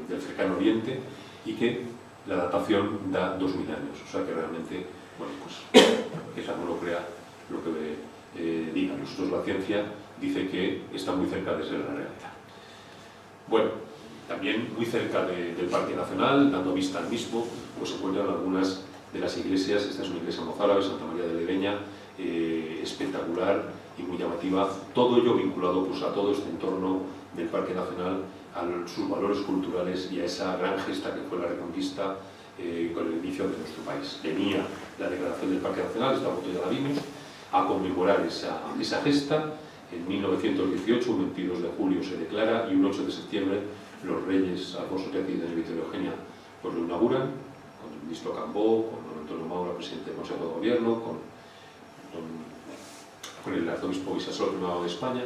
del cercano Oriente, y que la datación da 2000 años. O sea que realmente, bueno, pues que esa no lo crea lo que diga. Nosotros la ciencia dice que está muy cerca de ser la realidad. Bueno, también muy cerca del Parque Nacional, dando vista al mismo, pues se encuentran algunas de las iglesias. Esta es una iglesia mozárabe, Santa María de Leveña, espectacular y muy llamativa. Todo ello vinculado pues, a todo este entorno del Parque Nacional, a sus valores culturales y a esa gran gesta que fue la Reconquista con el inicio de nuestro país. Venía la declaración del Parque Nacional, esta foto ya la vimos, a conmemorar esa gesta. En 1918, un 22 de julio se declara y un 8 de septiembre los reyes Alfonso XIII y Doña Victoria Eugenia pues lo inauguran, con el ministro Cambó, con don Antonio Maura, presidente del Consejo de Gobierno, con el arzobispo Bisasol, primado de España,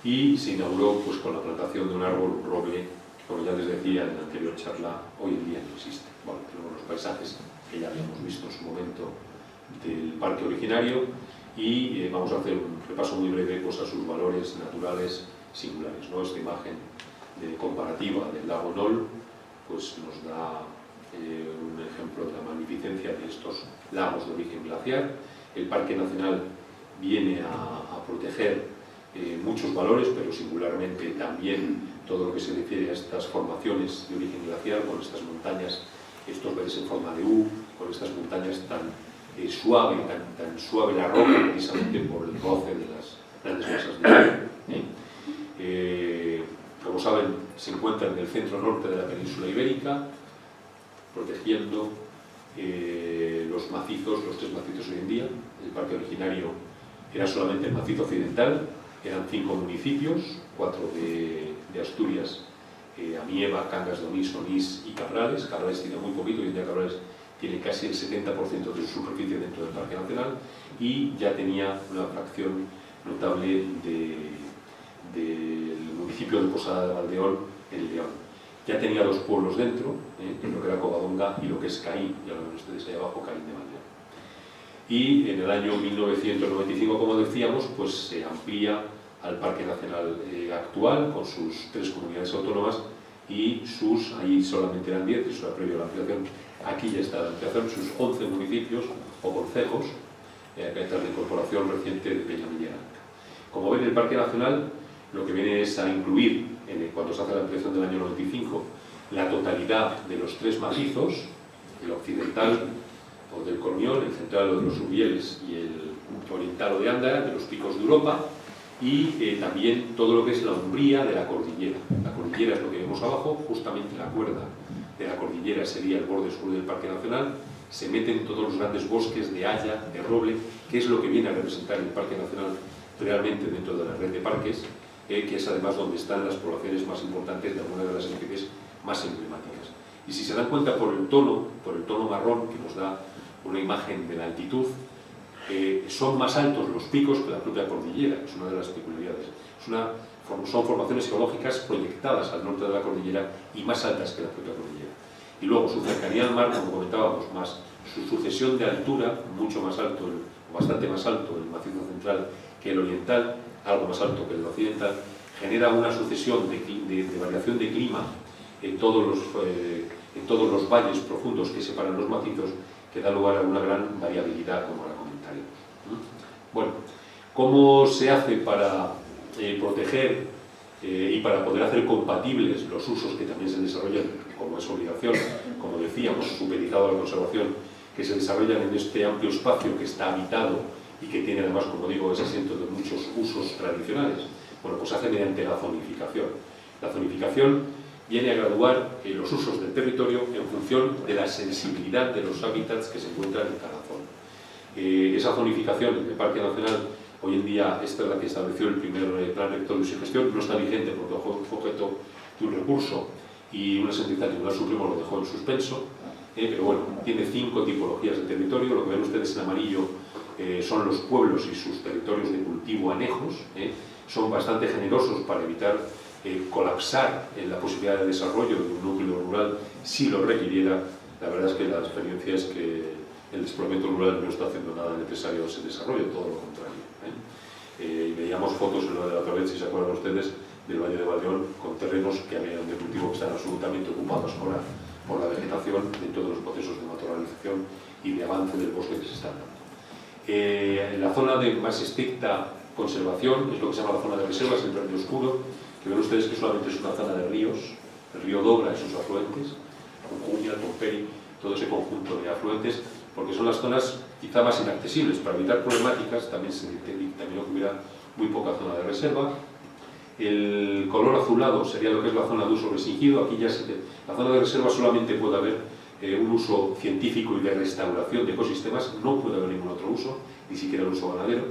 y se inauguró pues, con la plantación de un árbol roble, que como ya les decía en la anterior charla, hoy en día no existe. Bueno, tenemos los paisajes que ya habíamos visto en su momento del parque originario, y vamos a hacer un repaso muy breve pues, a sus valores naturales singulares, ¿no? Esta imagen comparativa del lago Nol pues, nos da un ejemplo de la magnificencia de estos lagos de origen glaciar. El Parque Nacional viene a proteger muchos valores, pero singularmente también todo lo que se refiere a estas formaciones de origen glaciar, con estas montañas, estos verdes en forma de U, con estas montañas tan suave la roca, precisamente por el roce de las grandes masas de hielo. como saben, se encuentra en el centro norte de la península ibérica, protegiendo los macizos, los 3 macizos hoy en día. El parque originario era solamente el macizo occidental, eran 5 municipios, 4 de Asturias, Amieva, Cangas de Onís, Onís y Cabrales. Cabrales tiene muy poquito, hoy en día Cabrales tiene casi el 70% de su superficie dentro del Parque Nacional, y ya tenía una fracción notable del municipio de Posada de Valdeón, en León. Ya tenía 2 pueblos dentro, lo que era Covadonga y lo que es Caín, ya lo ven ustedes ahí abajo, Caín de Valdeón. Y en el año 1995, como decíamos, pues se amplía al Parque Nacional actual, con sus 3 comunidades autónomas y ahí solamente eran 10, eso era previo a la ampliación, aquí ya está la ampliación, sus 11 municipios o concejos, tras la incorporación reciente de Peñamillera. Como ven, el Parque Nacional lo que viene es a incluir, cuando se hace la ampliación del año 95, la totalidad de los 3 macizos, el occidental o del Cormión, el central o de los Urieles y el oriental o de Ándara, de los picos de Europa, y también todo lo que es la umbría de la cordillera. La cordillera es lo que vemos abajo, justamente la cuerda de la cordillera sería el borde sur del Parque Nacional. Se meten todos los grandes bosques de haya, de roble, que es lo que viene a representar el Parque Nacional realmente dentro de la red de parques, que es además donde están las poblaciones más importantes de algunas de las especies más emblemáticas. Y si se dan cuenta por el tono marrón, que nos da una imagen de la altitud, son más altos los picos que la propia cordillera, es una de las peculiaridades. Son formaciones geológicas proyectadas al norte de la cordillera y más altas que la propia cordillera. Y luego su cercanía al mar, como comentábamos, más su sucesión de altura, mucho más alto, bastante más alto el macizo central que el oriental, algo más alto que el occidental, genera una sucesión de variación de clima en todos los valles profundos que separan los macizos, que da lugar a una gran variabilidad, como ahora comentaremos. Bueno, ¿cómo se hace para proteger y para poder hacer compatibles los usos que también se desarrollan, como es obligación, como decíamos, superizado a la conservación, que se desarrollan en este amplio espacio que está habitado y que tiene además, como digo, ese asiento de muchos usos tradicionales? Bueno, pues se hace mediante la zonificación. La zonificación viene a graduar los usos del territorio en función de la sensibilidad de los hábitats que se encuentran en cada zona. Esa zonificación del Parque Nacional, hoy en día, esta es la que estableció el primer Plan Rector de Uso y Gestión, no está vigente porque fue objeto de un recurso y una sentencia del Tribunal Supremo lo dejó en suspenso, pero bueno, tiene 5 tipologías de territorio. Lo que ven ustedes en amarillo son los pueblos y sus territorios de cultivo anejos, son bastante generosos para evitar colapsar en la posibilidad de desarrollo de un núcleo rural si lo requiriera. La verdad es que la experiencia es que el despoblamiento rural no está haciendo nada necesario a ese desarrollo, todo lo contrario. Y veíamos fotos en lo de la otra vez, si se acuerdan ustedes, del Valle de Valdeón, con terrenos que habían de cultivo que están absolutamente ocupados ahora por la vegetación dentro de los procesos de naturalización y de avance del bosque que se están dando. En la zona de más estricta conservación es lo que se llama la zona de reservas, el verde oscuro, que ven ustedes que solamente es una zona de ríos, el río Dobra y sus afluentes, Concuña, Tomperi, todo ese conjunto de afluentes, porque son las zonas quizá más inaccesibles. Para evitar problemáticas también se dictaminó que hubiera muy poca zona de reserva. El color azulado sería lo que es la zona de uso restringido. Aquí ya la zona de reserva solamente puede haber un uso científico y de restauración de ecosistemas, no puede haber ningún otro uso, ni siquiera el uso ganadero.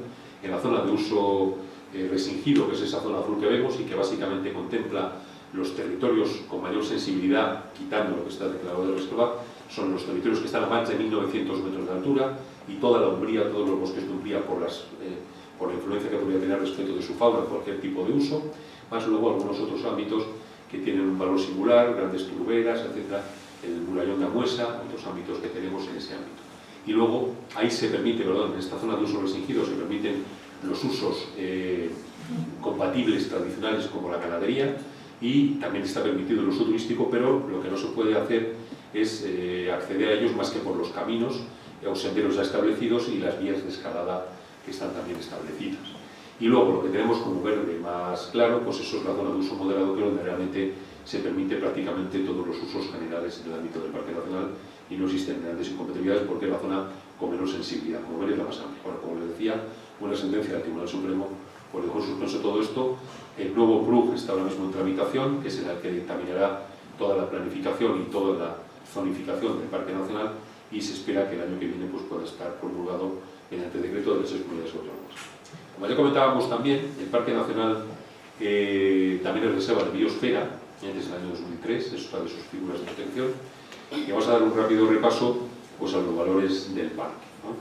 En la zona de uso restringido, que es esa zona azul que vemos y que básicamente contempla los territorios con mayor sensibilidad, quitando lo que está declarado de reserva, son los territorios que están a más de 1900 metros de altura, y toda la umbría, todos los bosques de umbría por la influencia que podría tener respecto de su fauna, cualquier tipo de uso, más luego algunos otros ámbitos que tienen un valor singular, grandes turberas, etc., el murallón de Amuesa, otros ámbitos que tenemos en ese ámbito. Y luego ahí se permite, perdón, en esta zona de uso restringido se permiten los usos compatibles tradicionales como la ganadería, y también está permitido el uso turístico, pero lo que no se puede hacer es acceder a ellos más que por los caminos o senderos ya establecidos y las vías de escalada que están también establecidas. Y luego lo que tenemos como verde más claro, pues eso es la zona de uso moderado, que donde realmente se permite prácticamente todos los usos generales en el ámbito del Parque Nacional y no existen grandes incompatibilidades porque es la zona con menor sensibilidad, como ven, es la más amplia. Bueno, como les decía, una sentencia del Tribunal Supremo Pues dejó en suspenso todo esto. El nuevo PRUG está ahora mismo en tramitación, que será el que dictaminará toda la planificación y toda la zonificación del Parque Nacional, y se espera que el año que viene pues, pueda estar promulgado mediante decreto de las 6 comunidades autónomas. Como ya comentábamos también, el Parque Nacional también es reserva de biosfera, desde el año 2003, es otra de sus figuras de protección, y vamos a dar un rápido repaso pues, a los valores del parque, ¿no?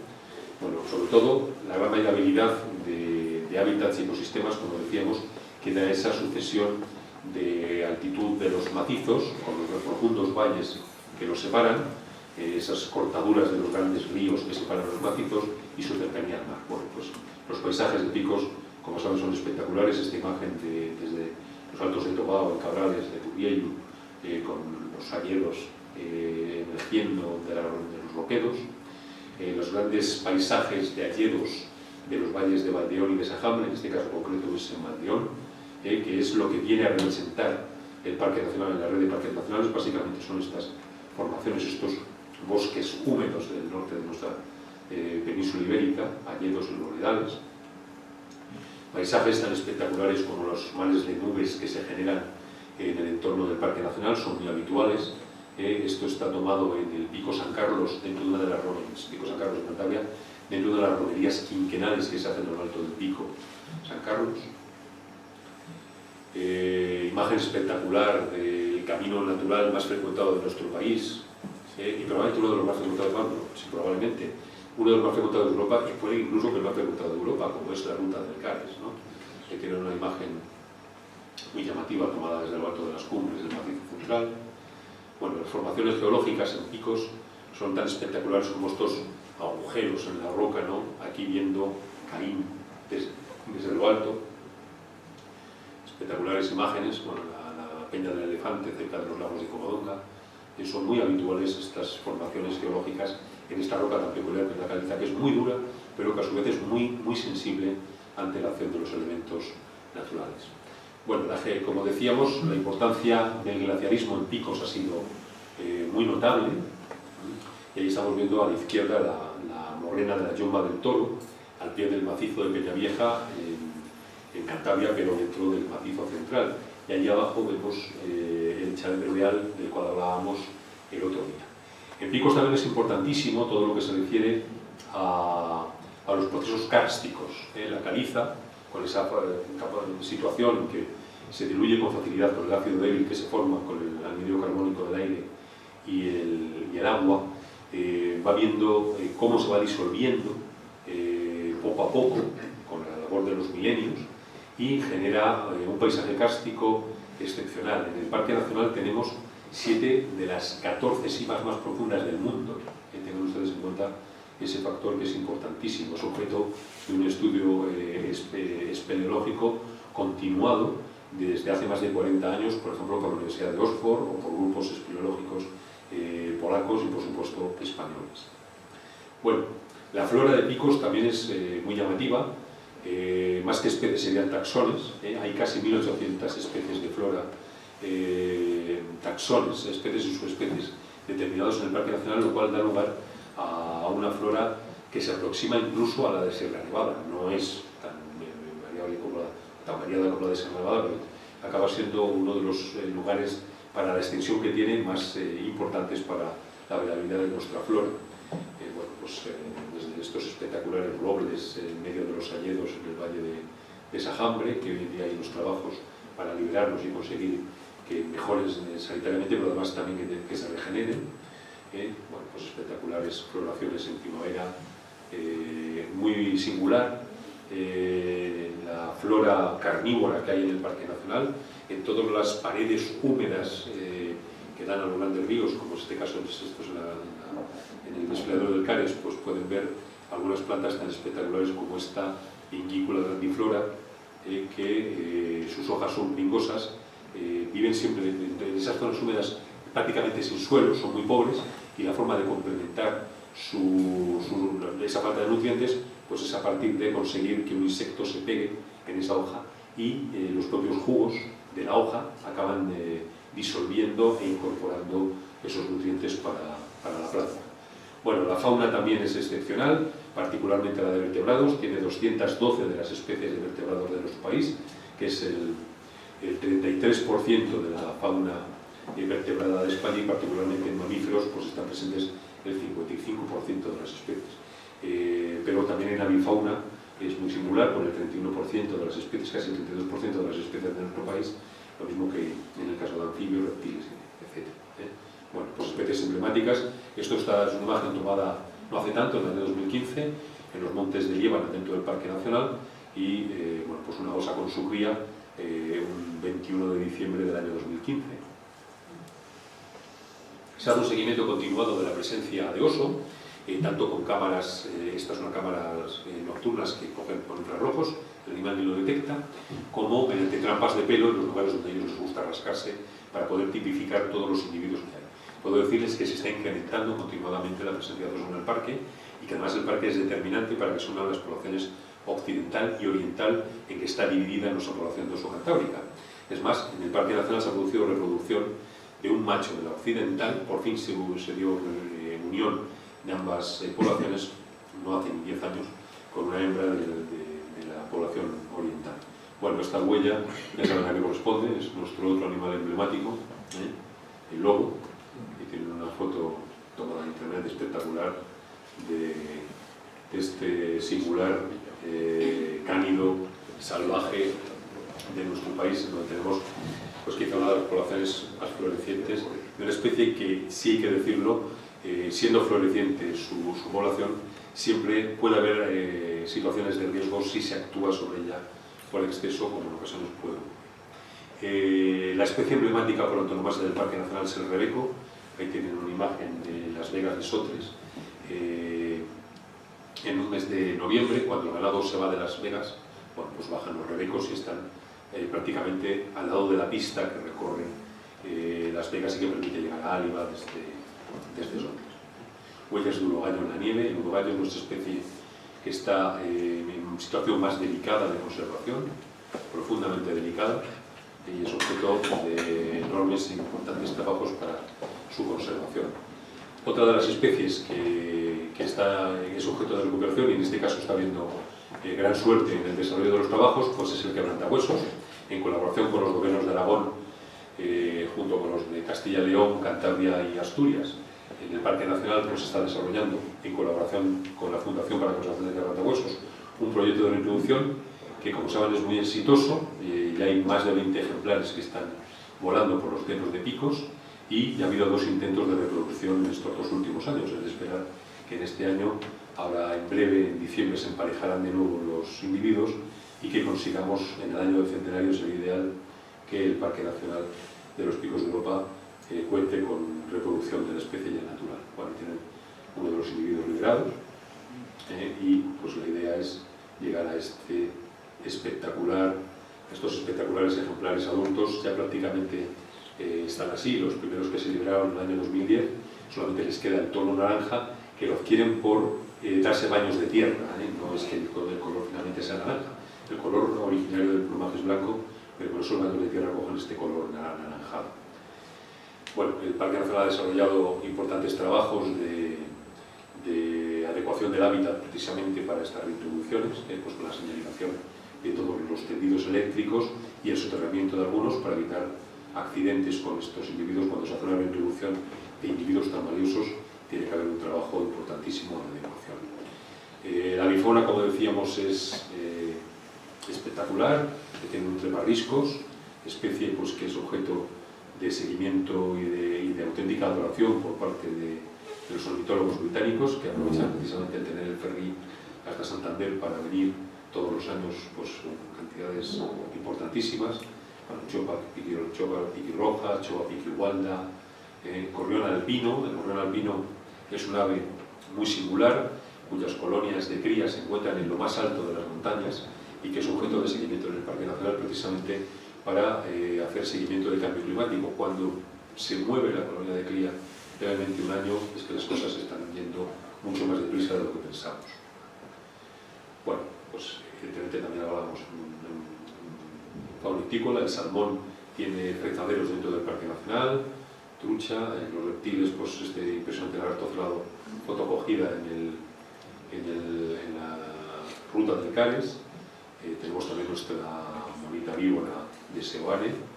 Bueno, sobre todo, la gran variabilidad de hábitats y ecosistemas, como decíamos, que da esa sucesión de altitud de los macizos, con los profundos valles que los separan, esas cortaduras de los grandes ríos que separan los macizos y su cercanía al mar. Bueno, pues los paisajes de Picos, como saben, son espectaculares. Esta imagen desde los Altos de Tobao, en Cabrales, de Turiello, con los hayedos emergiendo de los roquedos, los grandes paisajes de hayedos de los valles de Valdeón y de Sajambre, en este caso concreto es en Valdeón, que es lo que viene a representar el Parque Nacional en la red de parques nacionales. Básicamente son estas formaciones, estos bosques húmedos del norte de nuestra península ibérica, hayedos y roedales. Paisajes tan espectaculares como los males de nubes que se generan en el entorno del Parque Nacional son muy habituales. Esto está tomado en el Pico San Carlos, dentro de una de las romerías, Pico San Carlos de Cantabria, dentro de las romerías quinquenales que se hacen en lo alto del Pico San Carlos. Imagen espectacular del camino natural más frecuentado de nuestro país, y probablemente uno de los más frecuentados del mundo, sí, probablemente uno de los más frecuentados de Europa, y puede incluso que el más frecuentado de Europa, como es la ruta del Cares, ¿no? Que tiene una imagen muy llamativa tomada desde lo alto de las cumbres del macizo central. Bueno, las formaciones geológicas en Picos son tan espectaculares como estos agujeros en la roca, ¿no? Aquí viendo Caín desde lo alto. Espectaculares imágenes, bueno, la Peña del Elefante cerca de los lagos de Covadonga. Son muy habituales estas formaciones geológicas en esta roca tan peculiar, que es la caliza, que es muy dura, pero que a su vez es muy sensible ante la acción de los elementos naturales. Bueno, como decíamos, la importancia del glaciarismo en Picos ha sido muy notable, y ahí estamos viendo a la izquierda la morrena de la Yomba del Toro, al pie del macizo de Peñavieja, en Cantabria, pero dentro del macizo central. Y allí abajo vemos el Chalet Real del cual hablábamos el otro día. En Picos también es importantísimo todo lo que se refiere a los procesos kársticos. La caliza, con esa situación en que se diluye con facilidad con el ácido débil que se forma con el anhídrido carbónico del aire y el agua, va viendo cómo se va disolviendo poco a poco con la labor de los milenios, y genera un paisaje kárstico excepcional. En el Parque Nacional tenemos 7 de las 14 simas más profundas del mundo. Tengan ustedes en cuenta ese factor, que es importantísimo, es objeto de un estudio espeleológico continuado desde hace más de 40 años, por ejemplo, por la Universidad de Oxford o por grupos espeleológicos polacos y, por supuesto, españoles. Bueno, la flora de Picos también es muy llamativa. Más que especies serían taxones, hay casi 1800 especies de flora, taxones, especies y subespecies determinados en el Parque Nacional, lo cual da lugar a una flora que se aproxima incluso a la de Sierra Nevada. No es tan variada como la de Sierra Nevada, pero acaba siendo uno de los lugares para la extensión que tiene más importantes para la variabilidad de nuestra flora. Bueno, pues desde estos espectaculares robles en medio de los hayedos en el valle de Sajambre, que hoy en día hay unos trabajos para liberarlos y conseguir que mejoren sanitariamente, pero además también que se regeneren. Bueno, pues espectaculares floraciones en primavera, muy singular, la flora carnívora que hay en el Parque Nacional, en todas las paredes húmedas que dan a los grandes ríos, como en este caso en el desfiladero del Cares, pues pueden ver algunas plantas tan espectaculares como esta Inguícula grandiflora, que sus hojas son pringosas, viven siempre en esas zonas húmedas prácticamente sin suelo, son muy pobres, y la forma de complementar esa falta de nutrientes pues es a partir de conseguir que un insecto se pegue en esa hoja, y los propios jugos de la hoja acaban disolviendo e incorporando esos nutrientes para la planta. Bueno, la fauna también es excepcional, particularmente la de vertebrados, tiene 212 de las especies de vertebrados de nuestro país, que es el 33% de la fauna vertebrada de España, y particularmente en mamíferos pues están presentes el 55% de las especies. Pero también en avifauna es muy singular, con el 31% de las especies, casi el 32% de las especies de nuestro país, lo mismo que en el caso de anfibios, reptiles, etc. Bueno, pues especies emblemáticas. Esto es una imagen tomada no hace tanto, en el año 2015, en los montes de Líbana, dentro del Parque Nacional, y bueno, pues una osa con su cría un 21 de diciembre del año 2015. Se hace un seguimiento continuado de la presencia de oso, tanto con cámaras, estas son cámaras nocturnas que cogen con infrarrojos, el animal ni lo detecta, como mediante trampas de pelo en los lugares donde a ellos les gusta rascarse, para poder tipificar todos los individuos que hay. Puedo decirles que se está incrementando continuadamente la presencia de oso en el parque, y que además el parque es determinante para que se unan las poblaciones occidental y oriental, en que está dividida nuestra población de oso cantábrica. Es más, en el Parque Nacional se ha producido reproducción de un macho de la occidental, por fin se dio unión de ambas poblaciones, no hace ni 10 años, con una hembra de la población oriental. Bueno, esta huella, ya saben a qué corresponde, es nuestro otro animal emblemático, el lobo, y tiene una foto tomada en internet espectacular de este singular cánido salvaje de nuestro país, donde tenemos pues quizá una de las poblaciones más florecientes de una especie que, sí hay que decirlo, siendo floreciente su población, siempre puede haber situaciones de riesgo si se actúa sobre ella por exceso, como en ocasiones puede. La especie emblemática por antonomasia del Parque Nacional es el rebeco. Ahí tienen una imagen de Las Vegas de Sotres en un mes de noviembre, cuando el ganado se va de Las Vegas. Bueno, pues bajan los rebecos y están prácticamente al lado de la pista que recorre Las Vegas y que permite llegar a Áliva desde Londres. Huellas de urogallo en la nieve. El urogallo es nuestra especie que está en situación más delicada de conservación, profundamente delicada, y es objeto de enormes e importantes trabajos para su conservación. Otra de las especies que es objeto de recuperación, y en este caso está habiendo gran suerte en el desarrollo de los trabajos, pues es el quebrantahuesos, en colaboración con los gobiernos de Aragón, junto con los de Castilla y León, Cantabria y Asturias. En el Parque Nacional pues se está desarrollando, en colaboración con la Fundación para la Conservación de Quebrantahuesos, un proyecto de reproducción que, como saben, es muy exitoso. Ya hay más de 20 ejemplares que están volando por los centros de picos, y ya ha habido 2 intentos de reproducción en estos 2 últimos años. Es de esperar que en este año, ahora en breve, en diciembre, se emparejarán de nuevo los individuos, y que consigamos en el año del centenario, sería ideal que el Parque Nacional de los Picos de Europa cuente con reproducción de la especie ya natural. Bueno, tienen uno de los individuos liberados, y pues la idea es llegar a estos espectaculares ejemplares adultos. Ya prácticamente están así. Los primeros que se liberaron en el año 2010, solamente les queda el tono naranja, que lo adquieren por darse baños de tierra, no es que el color finalmente sea naranja. El color originario del plumaje es blanco, pero por eso los baños de tierra cogen este color anaranjado. Bueno, el Parque Nacional ha desarrollado importantes trabajos de adecuación del hábitat precisamente para estas reintroducciones, pues con la señalización de todos los tendidos eléctricos y el soterramiento de algunos, para evitar accidentes con estos individuos. Cuando se hace una reintroducción de individuos tan valiosos, tiene que haber un trabajo importantísimo de adecuación. La avifauna, como decíamos, es espectacular, que tiene un treparriscos, especie pues, que es objeto de seguimiento y de auténtica adoración por parte de los ornitólogos británicos, que aprovechan precisamente el tener el ferry hasta Santander para venir todos los años pues, con cantidades importantísimas. Chopa, piquirroja, chopa piquigualda, gorrión albino. El gorrión albino es un ave muy singular, cuyas colonias de crías se encuentran en lo más alto de las montañas, y que es objeto de seguimiento en el Parque Nacional precisamente para hacer seguimiento del cambio climático. Cuando se mueve la colonia de cría realmente un año, es que las cosas están yendo mucho más deprisa de lo que pensamos. Bueno, pues evidentemente también hablábamos faunícola. El salmón tiene frezaderos dentro del Parque Nacional, trucha. Los reptiles, pues este impresionante lagarto cerrado, fotocogida en la ruta del Cares. Tenemos también nuestra bonita víbora de Seoane.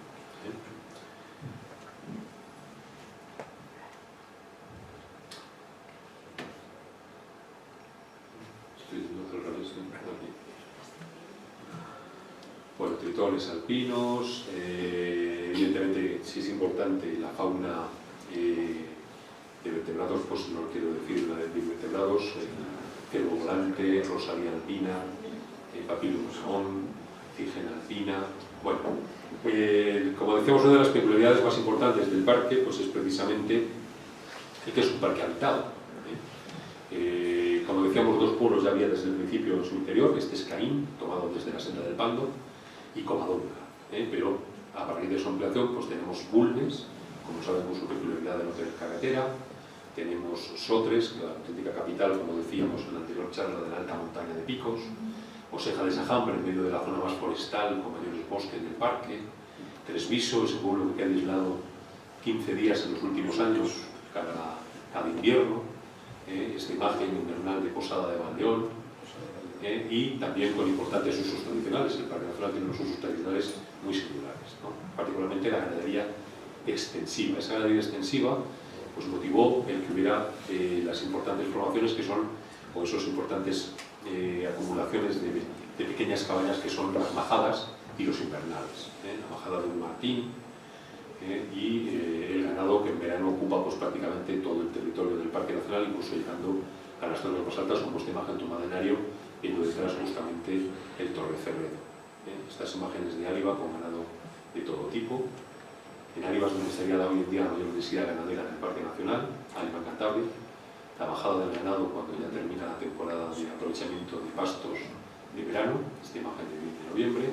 Bueno, tritones alpinos, evidentemente si es importante la fauna de vertebrados, pues no quiero decir la de vertebrados, cervo volante, rosalía alpina, papilus samón, cigena alpina. Bueno, como decíamos, una de las peculiaridades más importantes del parque pues es precisamente el que es un parque habitado. Como decíamos, dos pueblos ya había desde el principio en su interior. Este es Caín, tomado desde la senda del Pando, y Covadonga, pero a partir de su ampliación pues tenemos Bulnes, como saben, con su peculiaridad de no tener carretera. Tenemos Sotres, la auténtica capital, como decíamos en la anterior charla, de la alta montaña de Picos. Oseja de Sajambre, en medio de la zona más forestal, con mayores bosques del parque. Tresviso, ese pueblo que ha aislado 15 días en los últimos años, cada invierno. Esta imagen invernal de Posada de Valdeón, y también con importantes usos tradicionales. El Parque Nacional tiene unos usos tradicionales muy singulares, ¿no? Particularmente la ganadería extensiva. Esa ganadería extensiva pues motivó el que hubiera las importantes formaciones que son, o esos importantes acumulaciones de pequeñas cabañas que son las majadas y los invernales. La majada de un martín y el ganado que en verano ocupa pues prácticamente todo el territorio del Parque Nacional, incluso llegando a las zonas más altas, como esta imagen tomada en Ario, viendo detrás justamente el Torrecerredo. Estas imágenes de Áriba con ganado de todo tipo. En Áriba es donde estaría hoy en día la mayor densidad ganadera del Parque Nacional, Áriba en Cantabria. La bajada del ganado cuando ya termina la temporada de aprovechamiento de pastos de verano, esta imagen de noviembre.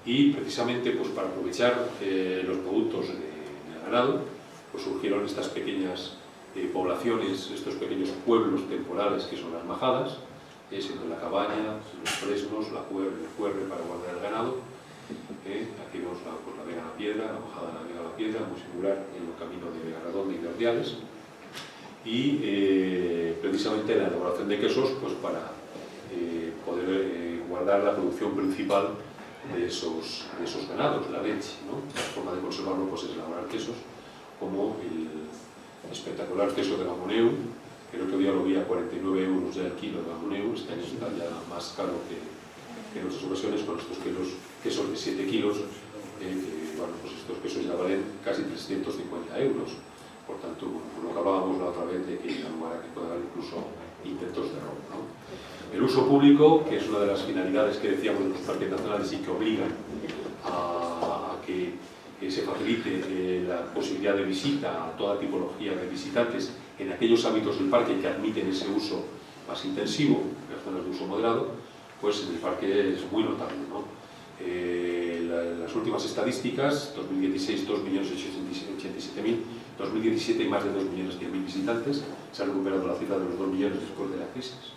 Y precisamente pues, para aprovechar los productos del ganado, pues surgieron estas pequeñas poblaciones, estos pequeños pueblos temporales que son las majadas, siendo la cabaña, los fresnos, el cuerre para guardar el ganado. Aquí vemos la Vega la Piedra, la bajada de la Vega la Piedra, muy singular en el camino de Vega Redonda y de Ordiales. Y precisamente la elaboración de quesos pues, para poder guardar la producción principal de esos ganados, la leche, ¿no? La forma de conservarlo pues, es elaborar quesos, como el espectacular queso de Gamoneu, que el otro día lo vi a 49 euros ya el kilo de Gamoneu. Este año está ya más caro que en otras ocasiones, con estos quesos de 7 kilos, bueno, pues estos quesos ya valen casi 350 euros. Por tanto, lo que hablábamos la otra vez de que da lugar a que pueda haber incluso intentos de robo, ¿no? El uso público, que es una de las finalidades que decíamos de los parques nacionales y que obligan a que se facilite la posibilidad de visita a toda tipología de visitantes en aquellos ámbitos del parque que admiten ese uso más intensivo, en las zonas de uso moderado, pues en el parque es muy notable, ¿no? Las últimas estadísticas, 2016 2.087.000, 2017 más de 2.100.000 visitantes, se ha recuperado la cifra de los 2 millones después de la crisis.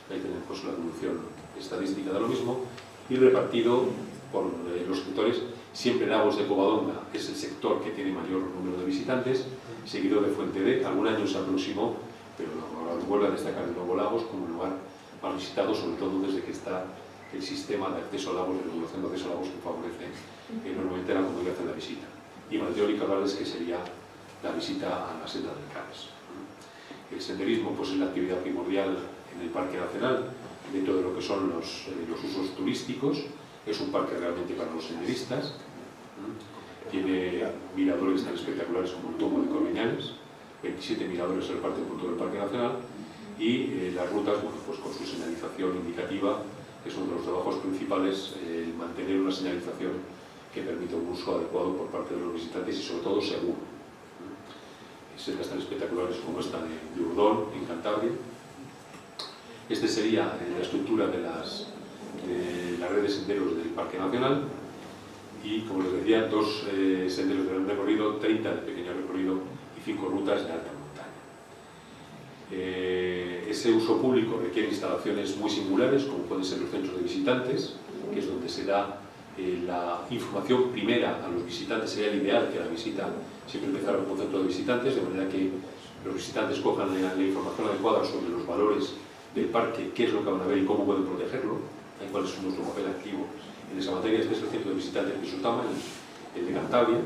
Ahí tenemos pues, la evolución estadística de lo mismo, y repartido por los sectores, siempre Lagos de Covadonga, que es el sector que tiene mayor número de visitantes, seguido de Fuente D. Algún año se aproximó, pero vuelve a destacar de nuevo Lagos como el lugar más visitado, sobre todo desde que está el sistema de acceso a lagos, de regulación de acceso a lagos, que favorece enormemente la comodidad en la visita. Y Valdeón y Cabales, que sería la visita a la senda del Cares. El senderismo pues, es la actividad primordial en el Parque Nacional, dentro de lo que son los usos turísticos. Es un parque realmente para los senderistas. Tiene miradores tan espectaculares como el Tomo de Corviñales, 27 miradores en el parte punto del Parque Nacional, y las rutas, bueno, pues con su señalización indicativa, que es uno de los trabajos principales, mantener una señalización que permita un uso adecuado por parte de los visitantes y sobre todo seguro. Sendas tan espectaculares como esta de Urdón, en Cantabria. Este sería la estructura de la red de senderos del Parque Nacional, y como les decía, 2 senderos de gran recorrido, 30 de pequeño recorrido y 5 rutas de alta montaña. Ese uso público requiere instalaciones muy singulares, como pueden ser los centros de visitantes, que es donde se da la información primera a los visitantes. Sería el ideal que la visita siempre empezara con un centro de visitantes, de manera que los visitantes cojan la información adecuada sobre los valores del parque, qué es lo que van a ver y cómo pueden protegerlo, cuál es nuestro papel activo en esa materia. Este es el centro de visitantes de Sotama, el de Cantabria,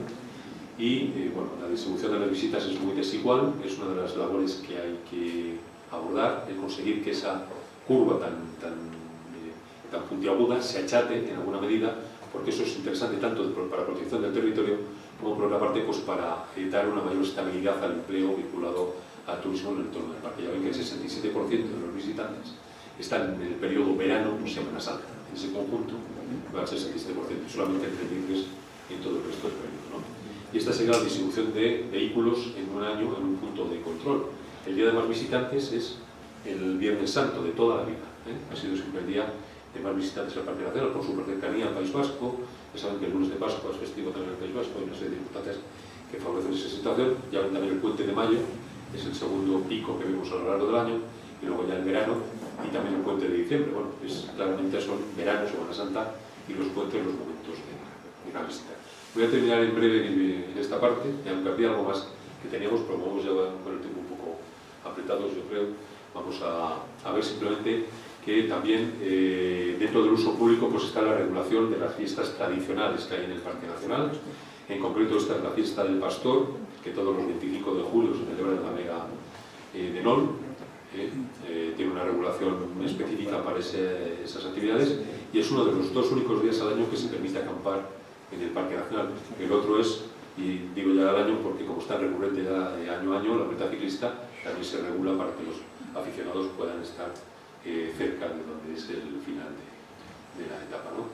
y bueno, la distribución de las visitas es muy desigual, es una de las labores que hay que abordar, el conseguir que esa curva tan puntiaguda se achate en alguna medida, porque eso es interesante tanto para la protección del territorio como por otra parte pues para dar una mayor estabilidad al empleo vinculado al turismo en el entorno del parque. Ya ven que el 67% de los visitantes están en el periodo verano o Semana Santa. En ese conjunto va al 67%, solamente el 33% en todo el resto del periodo, ¿no? Y esta sería la distribución de vehículos en un año en un punto de control. El día de más visitantes es el Viernes Santo de toda la vida, ¿eh? Ha sido siempre el día de más visitantes al Parque Nacional por su cercanía al País Vasco. Ya saben que el lunes de Pascua es festivo también en el País Vasco, hay una serie de circunstancias que favorecen esa situación. Ya ven también el puente de mayo, es el segundo pico que vemos a lo largo del año, y luego ya el verano y también el puente de diciembre. Bueno, claramente son verano, Semana Santa y los puentes los momentos de la visita. Voy a terminar en breve en esta parte, y aunque había algo más que teníamos, pero vamos ya con el tiempo un poco apretados, yo creo, vamos a ver simplemente que también dentro del uso público pues está la regulación de las fiestas tradicionales que hay en el Parque Nacional. En concreto esta es la fiesta del Pastor, que todos los 25 de julio se celebra en la Vega de Nol. Tiene una regulación específica para esas actividades y es uno de los 2 únicos días al año que se permite acampar en el Parque Nacional. El otro es, y digo ya al año porque como está recurrente ya año a año, la Vuelta Ciclista también se regula para que los aficionados puedan estar cerca de donde es el final de la etapa, ¿no?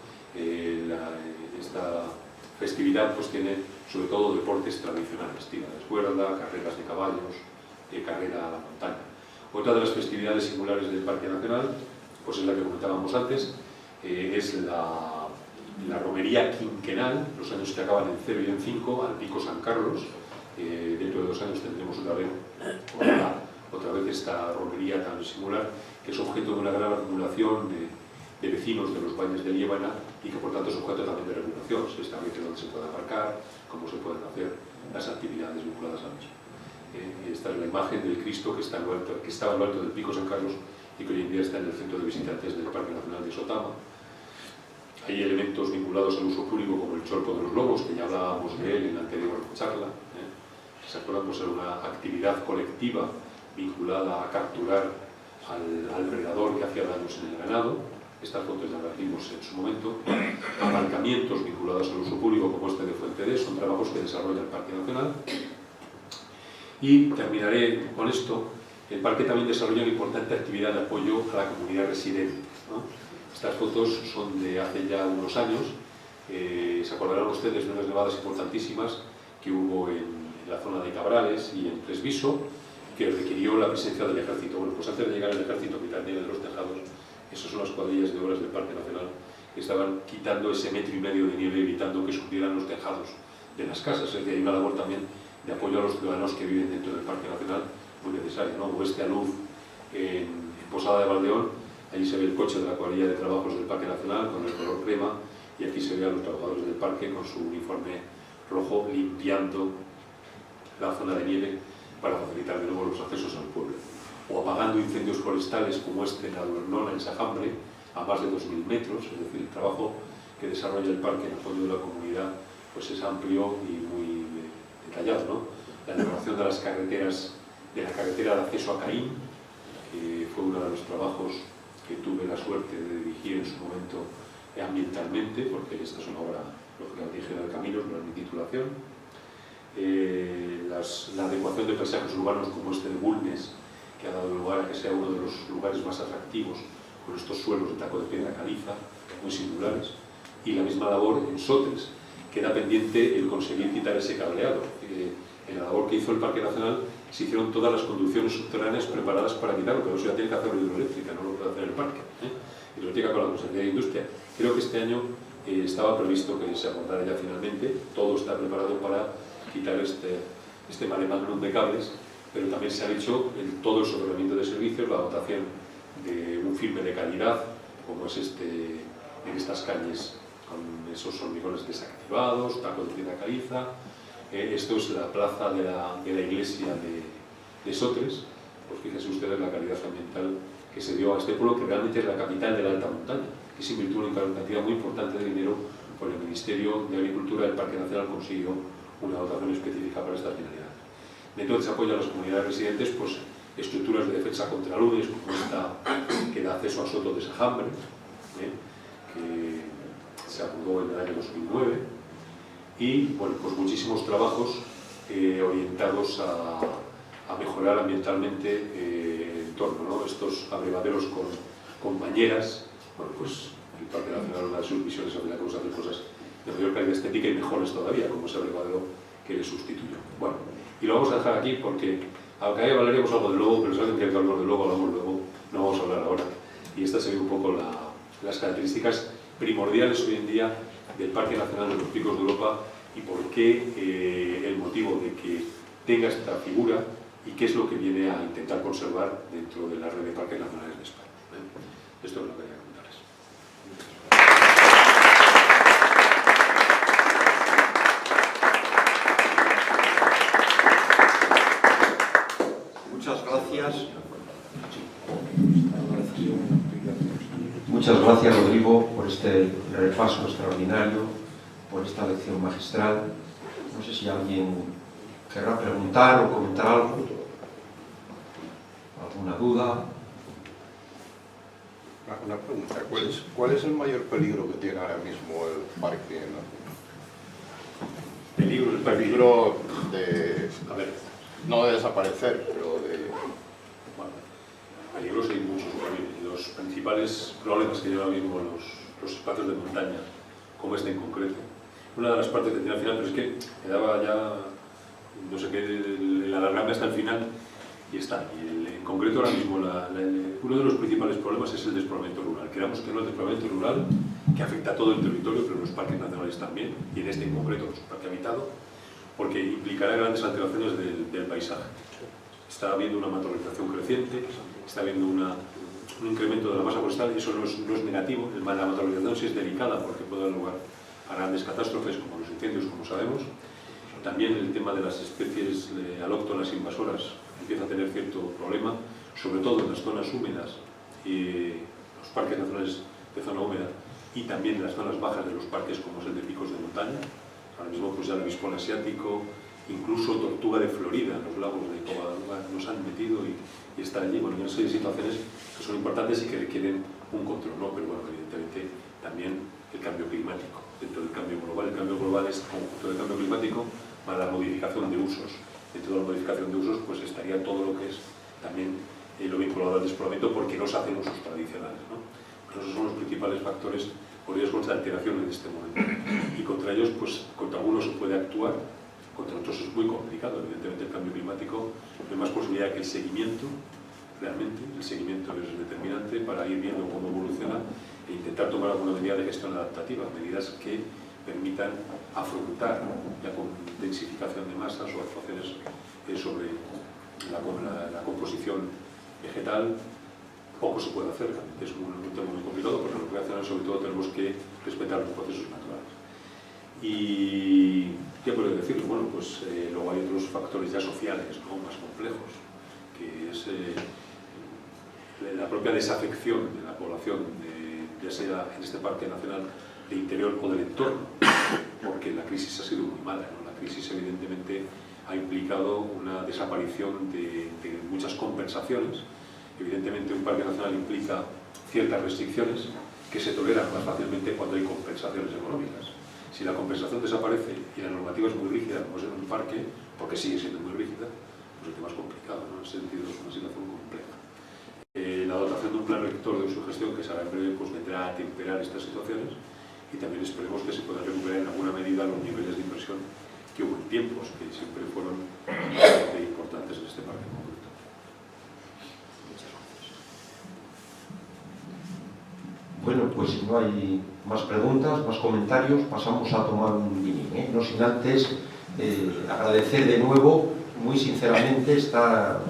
Esta festividad pues tiene sobre todo deportes tradicionales, tira de cuerda, carreras de caballos, carrera a la montaña. Otra de las festividades singulares del Parque Nacional pues es la que comentábamos antes, es la romería quinquenal, los años que acaban en 0 y en 5, al Pico San Carlos. Dentro de 2 años tendremos otra vez esta romería tan singular, que es objeto de una gran acumulación de vecinos de los valles de Liébana y que por tanto es objeto también de regulación. Se establece dónde se puede aparcar, cómo se pueden hacer las actividades vinculadas a mismo. Esta es la imagen del Cristo que estaba en lo alto del Pico San Carlos y que hoy en día está en el centro de visitantes del Parque Nacional de Sotama. Hay elementos vinculados al uso público como el Cholpo de los Lobos, que ya hablábamos de él en la anterior charla. ¿Se acuerdan? Pues era una actividad colectiva vinculada a capturar al predador que hacía daños en el ganado. Estas fotos ya las vimos en su momento. Aparcamientos vinculados al uso público como este de Fuente D, son trabajos que desarrolla el Parque Nacional. Y terminaré con esto. El parque también desarrolla una importante actividad de apoyo a la comunidad residente, ¿no? Estas fotos son de hace ya unos años. Se acordarán ustedes de unas nevadas importantísimas que hubo en la zona de Cabrales y en Tresviso, que requirió la presencia del ejército. Bueno, pues antes de llegar el ejército a quitar nieve de los tejados, esas son las cuadrillas de obras del Parque Nacional que estaban quitando ese 1,5 metros de nieve, evitando que subieran los tejados de las casas. Es decir, hay una labor también de apoyo a los ciudadanos que viven dentro del Parque Nacional muy necesaria, ¿no? Oeste a Luz, en Posada de Valdeón, allí se ve el coche de la cuadrilla de trabajos del Parque Nacional con el color crema, y aquí se ve a los trabajadores del parque con su uniforme rojo limpiando la zona de nieve para facilitar de nuevo los accesos al pueblo. O apagando incendios forestales como este en Albornón, en Sajambre, a más de 2.000 metros, es decir, el trabajo que desarrolla el parque en apoyo de la comunidad pues es amplio y muy detallado, ¿no? La elaboración de las carreteras, de la carretera de acceso a Caín, fue uno de los trabajos que tuve la suerte de dirigir en su momento ambientalmente, porque esta es una obra, lógicamente, de caminos, no es mi titulación. La adecuación de paisajes urbanos como este de Bulnes, que ha dado lugar a que sea uno de los lugares más atractivos, con estos suelos de taco de piedra caliza, muy singulares, y la misma labor en Sotres, queda pendiente el conseguir quitar ese cableado. En la labor que hizo el Parque Nacional se hicieron todas las conducciones subterráneas preparadas para quitarlo, pero eso ya tiene que hacerlo hidroeléctrica, no lo puede hacer el parque. Hidroeléctrica con la Consejería de Industria. Creo que este año estaba previsto que se abordara ya finalmente, todo está preparado para quitar este mare magnum de cables, pero también se ha hecho todo el soterramiento de servicios, la dotación de un firme de calidad, como es en estas calles, con esos hormigones desactivados, taco de piedra caliza. Esto es la plaza de la iglesia de Sotres. Pues fíjense ustedes la calidad ambiental que se dio a este pueblo, que realmente es la capital de la alta montaña, que se invirtió una cantidad muy importante de dinero por el Ministerio de Agricultura del Parque Nacional, consiguió una dotación específica para esta finalidad. De entonces apoya a las comunidades residentes pues, estructuras de defensa contra aludes, como esta que da acceso a Soto de Sajambre, que se acordó en el año 2009, y bueno, pues muchísimos trabajos orientados a mejorar ambientalmente el entorno, ¿no? Estos abrevaderos con bañeras, bueno, pues el Parque Nacional, una de sus misiones es hacer cosas de mayor calidad estética y mejores todavía, como ese abrevadero que le sustituyó. Bueno, y lo vamos a dejar aquí porque, aunque ahí hablaríamos algo del lobo, pero si alguien quiere que hablemos del lobo, hablamos luego, no vamos a hablar ahora. Y estas serían un poco las características primordiales hoy en día del Parque Nacional de los Picos de Europa y por qué el motivo de que tenga esta figura y qué es lo que viene a intentar conservar dentro de la red de parques nacionales de España. Esto es lo que quería contarles. Muchas gracias. Muchas gracias, Rodrigo, por este repaso extraordinario, por esta lección magistral. No sé si alguien querrá preguntar o comentar algo, alguna duda. Una pregunta, ¿cuál es el mayor peligro que tiene ahora mismo el parque? El peligro de, a ver, no de desaparecer, pero de... bueno, peligros hay muchos también. Los principales problemas que llevan ahora mismo los espacios de montaña, como este en concreto, una de las partes que tenía al final, pero es que quedaba ya, no sé qué, el alargarme hasta el final y está. Y en concreto ahora mismo uno de los principales problemas es el despoblamiento rural. Creamos que no el despoblamiento rural, que afecta a todo el territorio, pero en los parques nacionales también, y en este en concreto, que es un parque habitado, porque implicará grandes alteraciones del paisaje. Está habiendo una matorralización creciente, está habiendo un incremento de la masa forestal, y eso no es negativo. La matorralización sí es delicada porque puede dar lugar a grandes catástrofes como los incendios, como sabemos. También el tema de las especies alóctonas invasoras empieza a tener cierto problema, sobre todo en las zonas húmedas y los parques nacionales de zona húmeda, y también en las zonas bajas de los parques como es el de picos de montaña. Ahora mismo pues ya el avispón asiático, incluso tortuga de Florida, en los lagos de Covadonga nos han metido y están allí. Bueno, hay una serie de situaciones que son importantes y que requieren un control, ¿no? Pero bueno, evidentemente también el cambio climático. Dentro del cambio global es conjunto del cambio climático para la modificación de usos. Dentro de la modificación de usos pues estaría todo lo que es también lo vinculado al despoblamiento, porque no se hacen usos tradicionales, ¿no? Pues esos son los principales factores o riesgos de alteración en este momento. Y contra ellos, pues contra algunos se puede actuar, contra otros es muy complicado. Evidentemente el cambio climático no hay más posibilidad que el seguimiento, realmente el seguimiento es determinante para ir viendo cómo evoluciona e intentar tomar alguna medida de gestión adaptativa, medidas que permitan afrontar la densificación de masas o actuaciones sobre la composición vegetal. Poco se puede hacer, es un tema muy complicado, porque lo que hacen sobre todo tenemos que respetar los procesos naturales. Y ¿qué puedo decir? Bueno, pues luego hay otros factores ya sociales, ¿no?, más complejos, que es la propia desafección de la población, ya sea en este parque nacional de interior o del entorno, porque la crisis ha sido muy mala, ¿no? La crisis evidentemente ha implicado una desaparición de muchas compensaciones. Evidentemente un parque nacional implica ciertas restricciones que se toleran más fácilmente cuando hay compensaciones económicas. Si la compensación desaparece y la normativa es muy rígida, como es en un parque, porque sigue siendo muy rígida, pues el tema es complicado, ¿no? En ese sentido es una situación compleja. La dotación de un plan rector de uso y gestión que será en breve pues vendrá a temperar estas situaciones, y también esperemos que se puedan recuperar en alguna medida los niveles de inversión que hubo en tiempos, que siempre fueron bastante importantes en este parque en concreto. Bueno, pues si no hay más preguntas, más comentarios, pasamos a tomar un vinín, ¿eh? No sin antes agradecer de nuevo, muy sinceramente, esta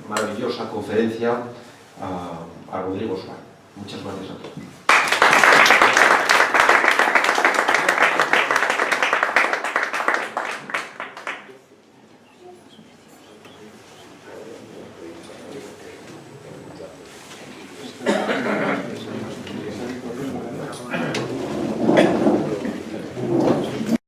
maravillosa conferencia a Rodrigo Suárez. Muchas gracias a todos.